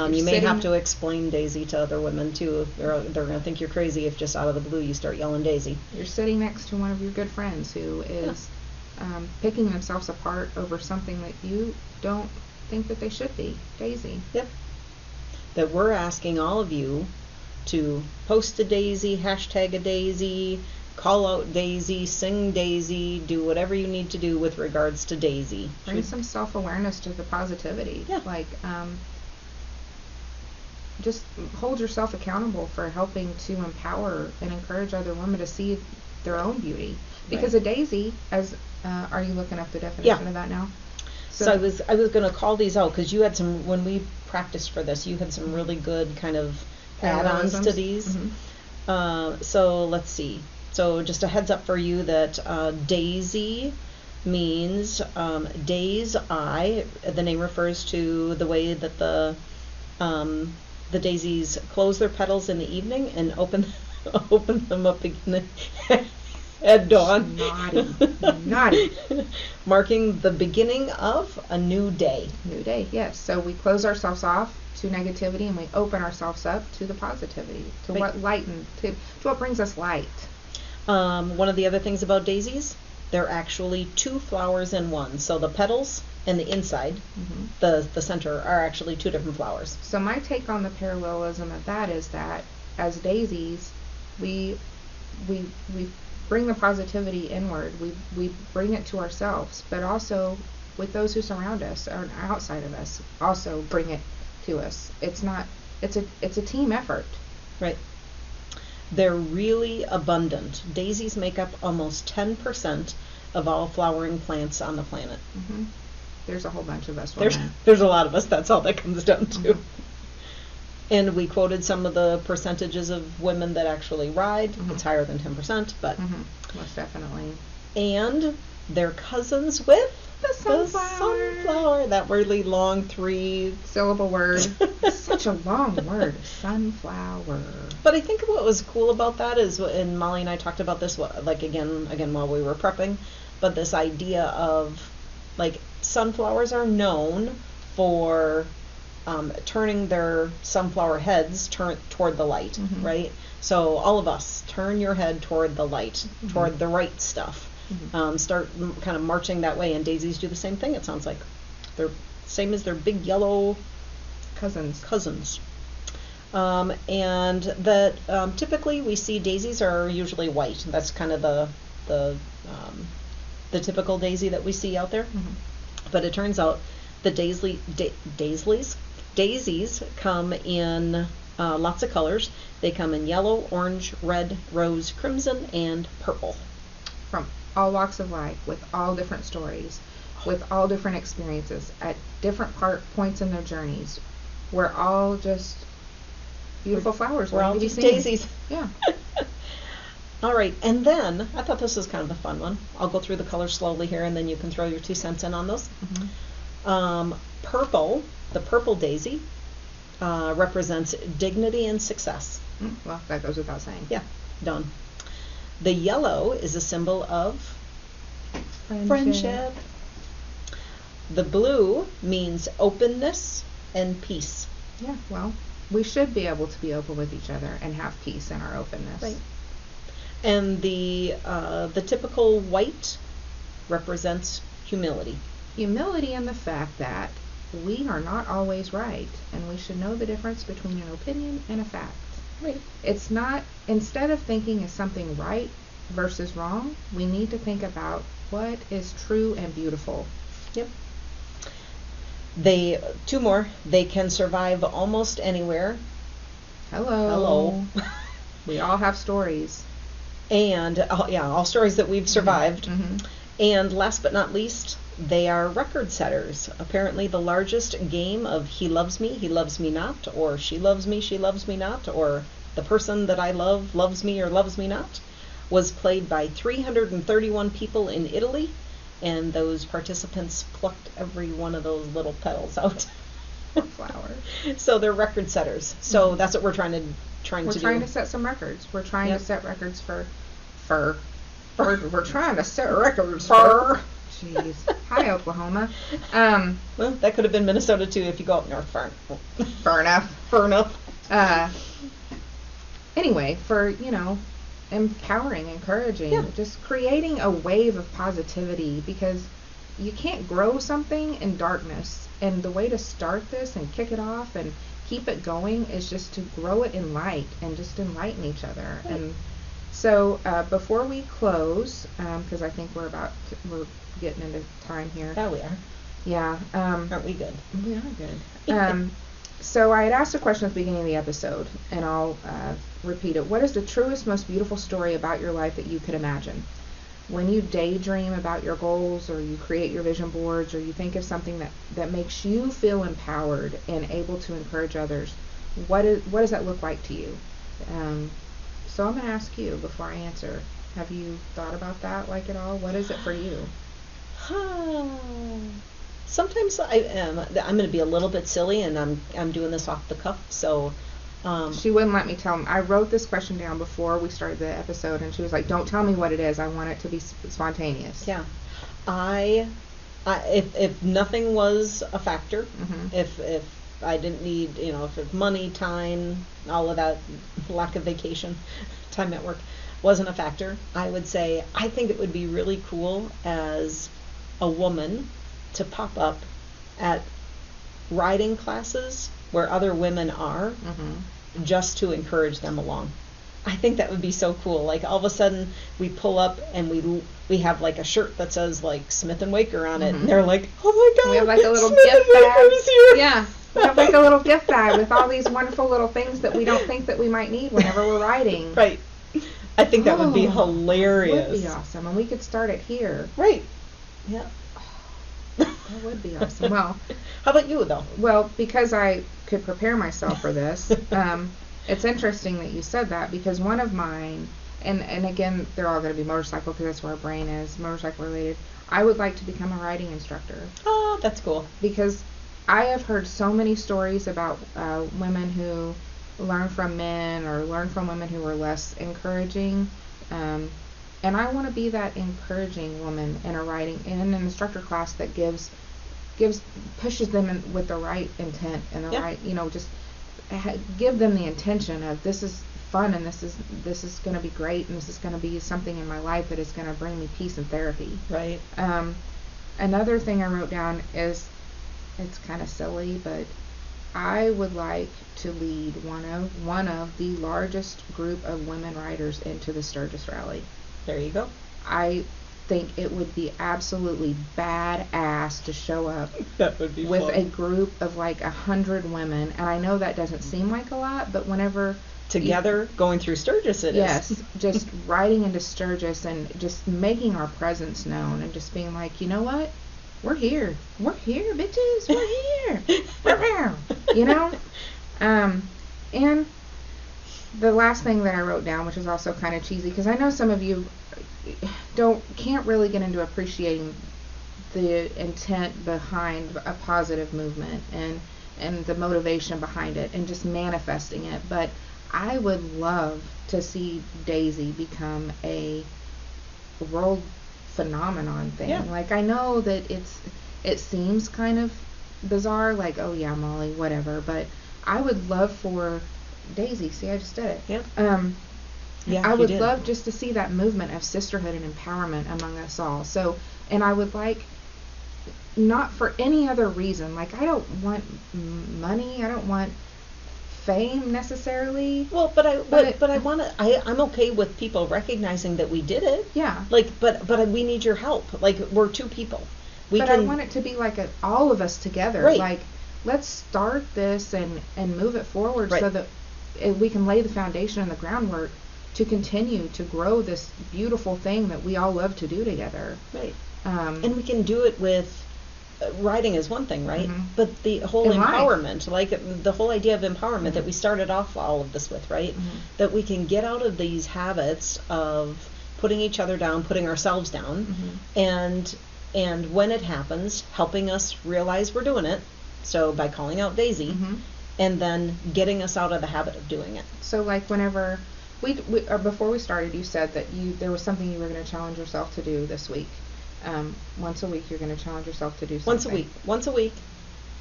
you may have to explain Daisy to other women too. They're going to think you're crazy if just out of the blue you start yelling Daisy. You're sitting next to one of your good friends who is picking themselves apart over something that you don't think that they should be. Daisy. Yep. That we're asking all of you to post a Daisy, hashtag a Daisy, call out Daisy, sing Daisy, do whatever you need to do with regards to Daisy. Bring some self-awareness to the positivity. Yeah. Like, just hold yourself accountable for helping to empower and encourage other women to see their own beauty. Because Right. a daisy, as are you looking up the definition Yeah. of that now? So I was going to call these out because you had some, when we practiced for this, you had some really good kind of add-ons to Parallelisms. these. Mhm. So let's see. So just a heads up for you that Daisy means day's eye. The name refers to the way that the daisies close their petals in the evening and open them up again at dawn. Naughty. Marking the beginning of a new day. New day, yes. So we close ourselves off to negativity and we open ourselves up to the positivity, to Right. to what brings us light. One of the other things about daisies, they're actually two flowers in one. So the petals and the inside, the center, are actually two different flowers. So my take on the parallelism of that is that as daisies, we bring the positivity inward. We bring it to ourselves, but also with those who surround us or outside of us, also bring it to us. It's a team effort. Right. They're really abundant. Daisies make up almost 10% of all flowering plants on the planet. Mm-hmm. There's a whole bunch of us women. There's a lot of us. That's all that comes down to. Mhm. And we quoted some of the percentages of women that actually ride. Mhm. It's higher than 10%, but Most definitely. and they're cousins with The sunflower. sunflower. That really long 3-syllable word. Such a long word. Sunflower. But I think what was cool about that is, and Molly and I talked about this, like again while we were prepping, but this idea of, like, sunflowers are known for turning their sunflower heads toward the light, Mhm. right? So all of us, turn your head toward the light, toward the right stuff. Start kind of marching that way, and daisies do the same thing, it sounds like. They're same as their big yellow cousins. And that typically we see daisies are usually white. That's kind of the typical daisy that we see out there. But it turns out the daisies come in Lots of colors. They come in yellow, orange, red, rose, crimson, and purple. From all walks of life, with all different stories, with all different experiences, at different points in their journeys. We're all just beautiful flowers. We're all waiting to just be seen. daisies. Yeah. All right, and then I thought this was kind of a fun one. I'll go through the colors slowly here, and then you can throw your 2 cents in on those. Purple, the purple daisy, represents dignity and success. Well, that goes without saying. Yeah, done. The yellow is a symbol of friendship. The blue means openness and peace. Yeah, well, we should be able to be open with each other and have peace in our openness. Right. And the typical white represents humility. Humility in the fact that we are not always right, and we should know the difference between an opinion and a fact. Right. It's not, instead of thinking is something right versus wrong, we need to think about what is true and beautiful. Yep. 2 more. They can survive almost anywhere. Hello. We all have stories. And, all stories that we've survived. Mm-hmm. And last but not least, they are record setters. Apparently the largest game of he loves me not, or she loves me not, or the person that I love loves me or loves me not, was played by 331 people in Italy, and those participants plucked every one of those little petals out. Flower. So they're record setters. So that's what we're trying to do. We're trying to set some records. We're trying to set records for fur. We're trying to set records for. Jeez. Hi, Oklahoma. Well, that could have been Minnesota too if you go up north far. Far enough. Far enough. Anyway, for, empowering, encouraging, just creating a wave of positivity, because you can't grow something in darkness. And the way to start this and kick it off and keep it going is just to grow it in light and just enlighten each other. Right. And so before we close, because I think we're getting into time here. Yeah, we are. Yeah. Aren't we good? We are good. So I had asked a question at the beginning of the episode, and I'll repeat it. What is the truest, most beautiful story about your life that you could imagine? When you daydream about your goals, or you create your vision boards, or you think of something that makes you feel empowered and able to encourage others, what does that look like to you? So I'm going to ask you before I answer. Have you thought about that at all? What is it for you? Sometimes I'm going to be a little bit silly, and I'm doing this off the cuff, so. She wouldn't let me tell him. I wrote this question down before we started the episode, and she was like, "Don't tell me what it is. I want it to be spontaneous." Yeah, if nothing was a factor, if I didn't need, if money, time, all of that, lack of vacation, time at work wasn't a factor, I would say I think it would be really cool as a woman to pop up at riding classes where other women are, just to encourage them along. I think that would be so cool. Like all of a sudden we pull up and we have like a shirt that says like Smith and Waker on it, and they're like, "Oh my God, we have like a little Smith gift and bag." Waker's here. Yeah, we have like a little gift bag with all these wonderful little things that we don't think that we might need whenever we're riding. Right. I think that would be hilarious. That would be awesome, and we could start it here. Right. Yeah. That would be awesome. Well, how about you though? Well, because I could prepare myself for this, it's interesting that you said that, because one of mine, and again, they're all going to be motorcycle because that's where our brain is, motorcycle related. I would like to become a riding instructor. Oh, that's cool. Because I have heard so many stories about women who learn from men or learn from women who are less encouraging. And I want to be that encouraging woman in an instructor class that pushes them with the right intent and the right, just give them the intention of this is fun, and this is going to be great, and this is going to be something in my life that is going to bring me peace and therapy. Right. Another thing I wrote down is, it's kind of silly, but I would like to lead one of the largest group of women riders into the Sturgis Rally. There you go. I think it would be absolutely badass blast to show up That would be with fun. a group of like 100 women. And I know that doesn't seem like a lot, but whenever Together, going through Sturgis it yes, is. just riding into Sturgis and just making our presence known and just being like, you know what? We're here, bitches. We're here. You know? And the last thing that I wrote down, which is also kind of cheesy, because I know some of you can't really get into appreciating the intent behind a positive movement and the motivation behind it and just manifesting it, but I would love to see Daisy become a world phenomenon thing. Yeah. Like, I know that it seems kind of bizarre, like, oh yeah, Molly, whatever, but I would love for Daisy, see, I just did it. Yeah. Yeah, I would did. love just to see that movement of sisterhood and empowerment among us all. So, and I would like, not for any other reason, like, I don't want money, I don't want fame necessarily. Well, but I want to. I'm okay with people recognizing that we did it. Yeah. Like, but we need your help. Like, we're two people. I want it to be like all of us together. Right. Like, let's start this and move it forward, right. so that we can lay the foundation and the groundwork to continue to grow this beautiful thing that we all love to do together. Right. And we can do it with. Riding is one thing, right? Mm-hmm. But the whole In empowerment, like the whole idea of empowerment Mm-hmm. that we started off all of this with, right? Mm-hmm. That we can get out of these habits of putting each other down, putting ourselves down, Mm-hmm. and when it happens, helping us realize we're doing it. So by calling out Daisy, Mm-hmm. and then getting us out of the habit of doing it. So, like, whenever or before we started, you said that there was something you were going to challenge yourself to do this week. Once a week, you're going to challenge yourself to do something. Once a week,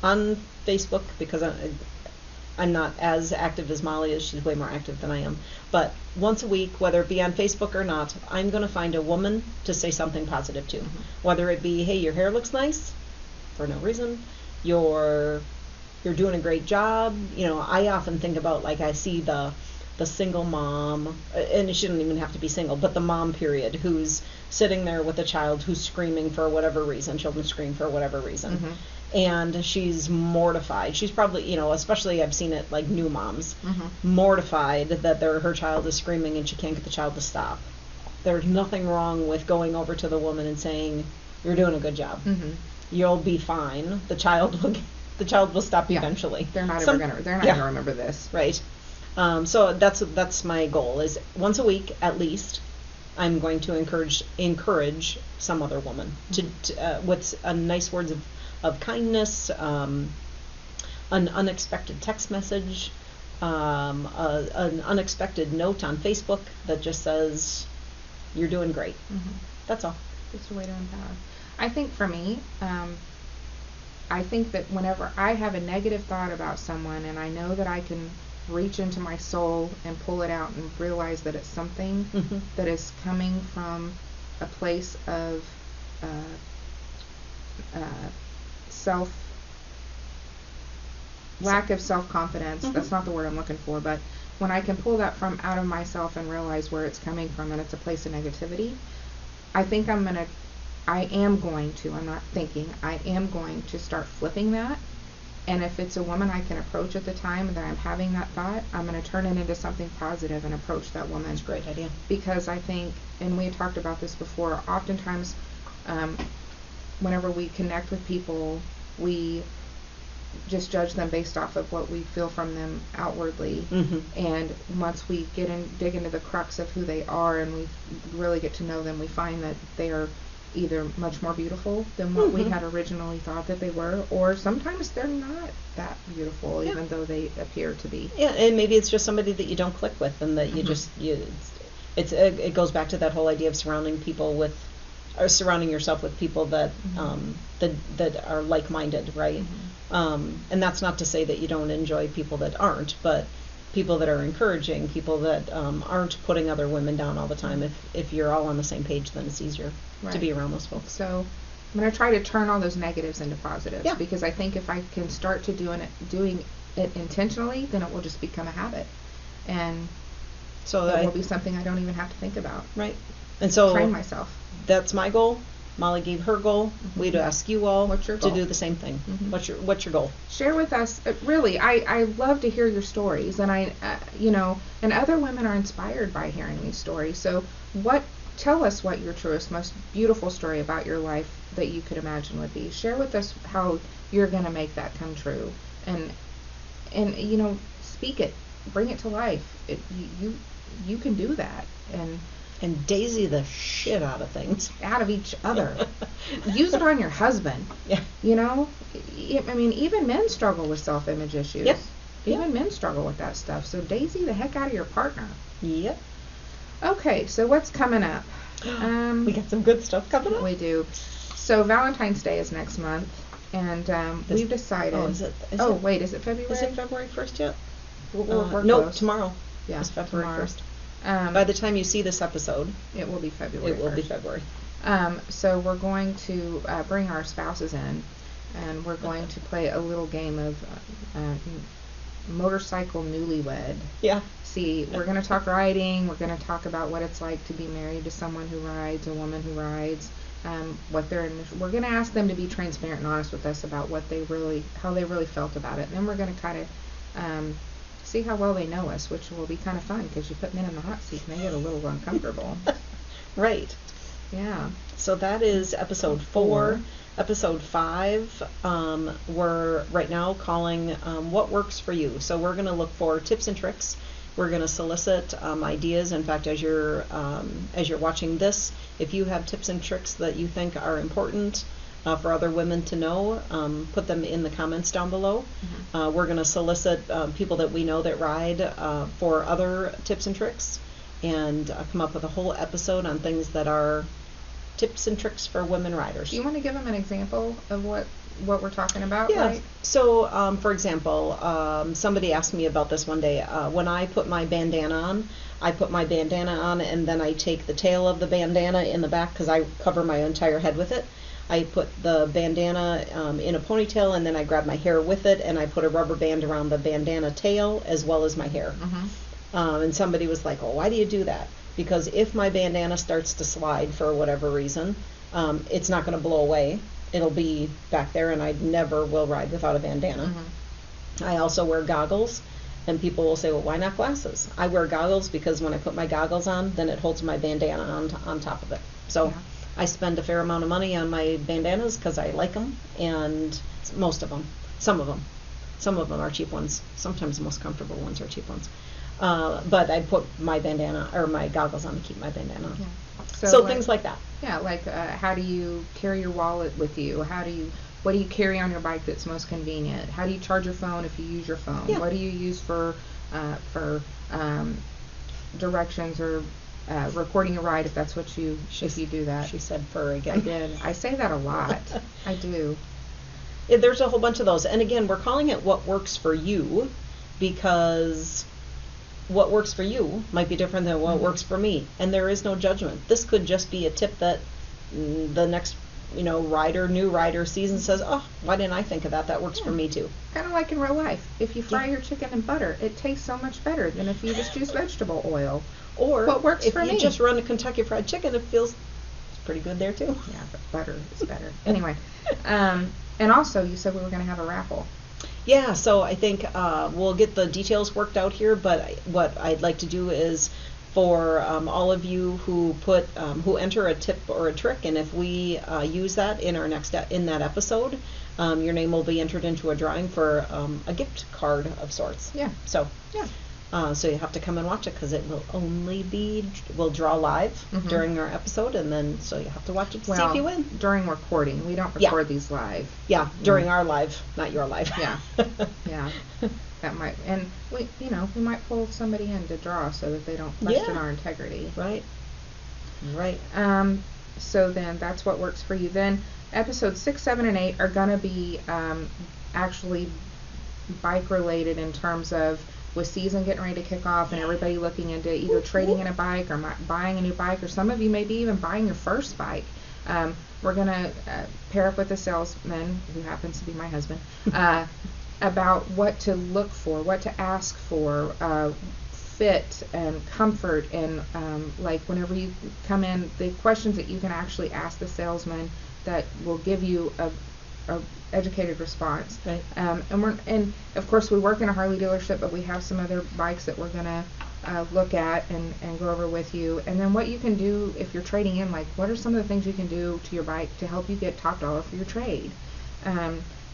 on Facebook, because I'm not as active as Molly is. She's way more active than I am. But once a week, whether it be on Facebook or not, I'm going to find a woman to say something positive to. Mm-hmm. Whether it be, hey, your hair looks nice, for no reason. You're doing a great job. You know, I often think about, like, I see the single mom, and it shouldn't even have to be single, but the mom period, who's sitting there with a child who's screaming for whatever reason. Children scream for whatever reason. Mm-hmm. And she's mortified. She's probably, you know, especially I've seen it like new moms, Mm-hmm. mortified that her child is screaming and she can't get the child to stop. There's nothing wrong with going over to the woman and saying, you're doing a good job. Mm-hmm. You'll be fine. The child will stop eventually. They're not gonna remember this. Right. So that's my goal, is once a week at least I'm going to encourage some other woman to with nice words of kindness, an unexpected text message, an unexpected note on Facebook that just says you're doing great. Mm-hmm. That's all. Just a way to empower. I think for me, I think that whenever I have a negative thought about someone and I know that I can reach into my soul and pull it out and realize that it's something Mm-hmm. that is coming from a place of lack of self-confidence. Mm-hmm. That's not the word I'm looking for, but when I can pull that from out of myself and realize where it's coming from and it's a place of negativity, I think I'm not thinking, I am going to start flipping that. And if it's a woman I can approach at the time that I'm having that thought, I'm going to turn it into something positive and approach that woman. That's a great idea. Because I think, and we had talked about this before, oftentimes whenever we connect with people, we just judge them based off of what we feel from them outwardly. Mm-hmm. And once we dig into the crux of who they are and we really get to know them, we find that they are either much more beautiful than what we had originally thought that they were, or sometimes they're not that beautiful, even though they appear to be. Yeah, and maybe it's just somebody that you don't click with, and that you just it goes back to that whole idea of surrounding yourself with people that that are like-minded, right? And that's not to say that you don't enjoy people that aren't, but people that are encouraging, people that aren't putting other women down all the time. If you're all on the same page, then it's easier to be around those folks. So I'm going to try to turn all those negatives into positives, because I think if I can start to doing it intentionally, then it will just become a habit, and so it will be something I don't even have to think about. Right. And so train myself. That's my goal. Molly gave her goal. We'd ask you all What's your to goal? do the same thing. Mhm. What's your goal? Share with us. Really, I love to hear your stories, and and other women are inspired by hearing these stories. So, tell us what your truest, most beautiful story about your life that you could imagine would be. Share with us how you're going to make that come true, and speak it, bring it to life. You can do that, And daisy the shit out of things. out of each other. Use it on your husband. Yeah. Even men struggle with self-image issues. Yep. Even men struggle with that stuff. So daisy the heck out of your partner. Yep. Okay, so what's coming up? We got some good stuff coming up. We do. So Valentine's Day is next month, and we've decided. Oh, is it? Wait, is it February? Is it February 1st yet? We're No, close. tomorrow. Yeah, It's February tomorrow. 1st. By By the time you see this episode, it will be February. it will be 1st. February. So we're going to bring our spouses in, and we're going to play a little game of motorcycle newlywed. Yeah. See, we're going to talk riding. We're going to talk about what it's like to be married to someone who rides, a woman who rides. We're going to ask them to be transparent and honest with us about how they really felt about it. And then we're going to kind of see how well they know us, which will be kind of fun because you put men in the hot seat and they get a little uncomfortable. Right. Yeah. So that is episode 4. Episode 5, we're right now calling What Works for You. So we're going to look for tips and tricks. We're going to solicit ideas. In fact, as you're watching this, if you have tips and tricks that you think are important for other women to know, put them in the comments down below. Mm-hmm. We're going to solicit people that we know that ride for other tips and tricks, and come up with a whole episode on things that are tips and tricks for women riders. Do you want to give them an example of what we're talking about? Yeah. Right? So, for example, somebody asked me about this one day. When I put my bandana on, and then I take the tail of the bandana in the back because I cover my entire head with it. I put the bandana in a ponytail, and then I grab my hair with it, and I put a rubber band around the bandana tail as well as my hair. Mm-hmm. And somebody was like, "Oh, why do you do that?" Because if my bandana starts to slide for whatever reason, it's not going to blow away. It'll be back there, and I never will ride without a bandana. Mm-hmm. I also wear goggles, and people will say, "Well, why not glasses?" I wear goggles because when I put my goggles on, then it holds my bandana on top of it. So Yeah. I spend a fair amount of money on my bandanas because I like them, and most of them. Some of them are cheap ones. Sometimes the most comfortable ones are cheap ones. But I put my bandana or my goggles on to keep my bandana on. Yeah. So things like that. Yeah, like how do you carry your wallet with you? What do you carry on your bike that's most convenient? How do you charge your phone if you use your phone? Yeah. What do you use for directions or recording a ride if that's what you do that? She said fur again. I did. I say that a lot. I do. There's a whole bunch of those. And again, we're calling it What Works for You because what works for you might be different than what works for me. And there is no judgment. This could just be a tip that the next new rider sees and says, "Oh, why didn't I think of that? That works for me too." Kind of like in real life. If you fry your chicken in butter, it tastes so much better than if you just use vegetable oil. Or what works if for you me? just run a Kentucky Fried Chicken, it's pretty good there too. Yeah, but butter is better. Anyway, and also you said we were going to have a raffle. Yeah, so I think we'll get the details worked out here, but what I'd like to do is for all of you who who enter a tip or a trick, and if we use that in our in that episode, your name will be entered into a drawing for a gift card of sorts. Yeah. So Yeah. So you have to come and watch it because it will we'll draw live during our episode, and then so you have to watch it to see if you win. During recording. We don't record these live. Yeah, during our live, not your live. Yeah. Yeah. That might, and we might pull somebody in to draw so that they don't question our integrity. Right. Right. So then that's what works for you. Then episodes 6, 7, and 8 are gonna be actually bike related in terms of with season getting ready to kick off and everybody looking into either trading in a bike or buying a new bike, or some of you may be even buying your first bike. We're going to pair up with a salesman, who happens to be my husband, about what to look for, what to ask for fit and comfort and like whenever you come in, the questions that you can actually ask the salesman that will give you a educated response. Right. And of course we work in a Harley dealership, but we have some other bikes that we're gonna look at and go over with you. And then what you can do if you're trading in, like what are some of the things you can do to your bike to help you get top dollar for your trade.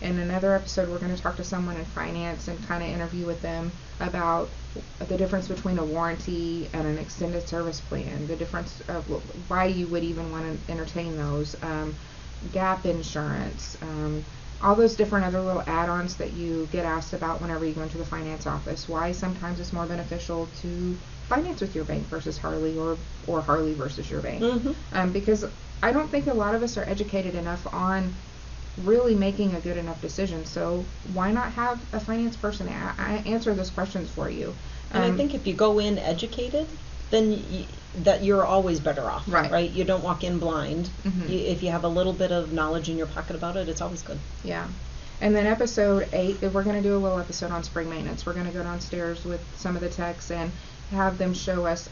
In another episode, we're going to talk to someone in finance and kind of interview with them about the difference between a warranty and an extended service plan, the difference of why you would even want to entertain those, gap insurance, all those different other little add-ons that you get asked about whenever you go into the finance office, why sometimes it's more beneficial to finance with your bank versus Harley or Harley versus your bank. Mm-hmm. Because I don't think a lot of us are educated enough on really making a good enough decision. So why not have a finance person answer those questions for you? And I think if you go in educated, then that you're always better off, right? You don't walk in blind. Mm-hmm. If you have a little bit of knowledge in your pocket about it, it's always good. Yeah. And then episode 8, we're going to do a little episode on spring maintenance. We're going to go downstairs with some of the techs and have them show us,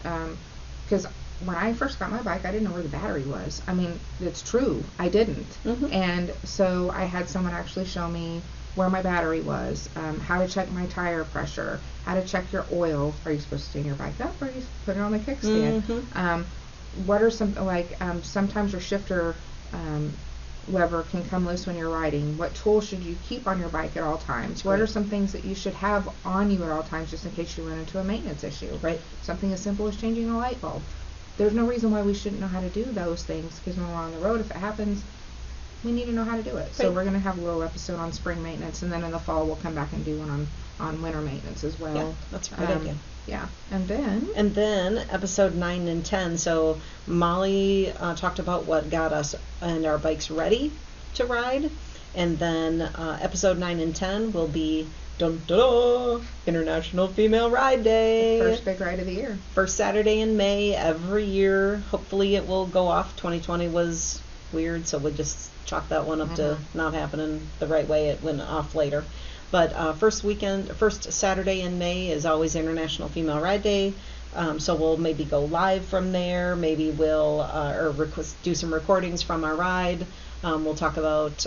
because when I first got my bike, I didn't know where the battery was. I mean, it's true, I didn't. Mm-hmm. And so I had someone actually show me where my battery was, how to check my tire pressure, how to check your oil. Are you supposed to stand your bike up or you put it on the kickstand? Mm-hmm. What are some, like, sometimes your shifter lever can come loose when you're riding. What tools should you keep on your bike at all times? What are some things that you should have on you at all times just in case you run into a maintenance issue? Right. Something as simple as changing a light bulb. There's no reason why we shouldn't know how to do those things, because when we're on the road, if it happens, we need to know how to do it. So we're going to have a little episode on spring maintenance, and then in the fall we'll come back and do one on winter maintenance as well. Yeah, that's a great idea. Yeah, and then episode 9 and 10. So Molly talked about what got us and our bikes ready to ride, and then episode 9 and 10 will be International Female Ride Day. First big ride of the year. First Saturday in May every year. Hopefully it will go off. 2020 was weird, so we'll just chalk that one up to not happening the right way. It went off later. But first Saturday in May is always International Female Ride Day. So we'll maybe go live from there. Maybe we'll do some recordings from our ride. We'll talk about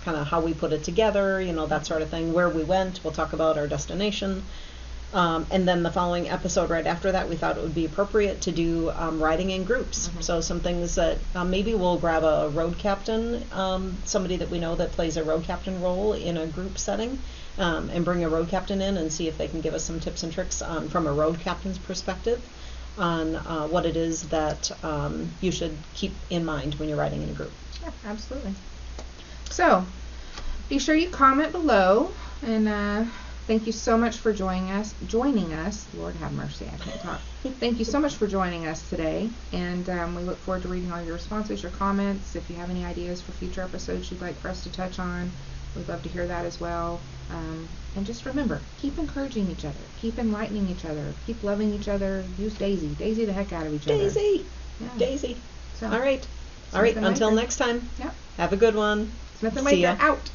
kind of how we put it together, that sort of thing, where we went. We'll talk about our destination. And then the following episode right after that, we thought it would be appropriate to do riding in groups. Mm-hmm. So some things that maybe we'll grab a road captain, somebody that we know that plays a road captain role in a group setting, and bring a road captain in and see if they can give us some tips and tricks from a road captain's perspective on what it is that you should keep in mind when you're riding in a group. Yeah, absolutely. So, be sure you comment below, and thank you so much for joining us. Lord have mercy, I can't talk. Thank you so much for joining us today, and we look forward to reading all your responses, your comments. If you have any ideas for future episodes you'd like for us to touch on, we'd love to hear that as well. And just remember, keep encouraging each other, keep enlightening each other, keep loving each other. Use Daisy the heck out of each other. Daisy. So, All right. Until next time. Yep. Have a good one. Smith and Waker out.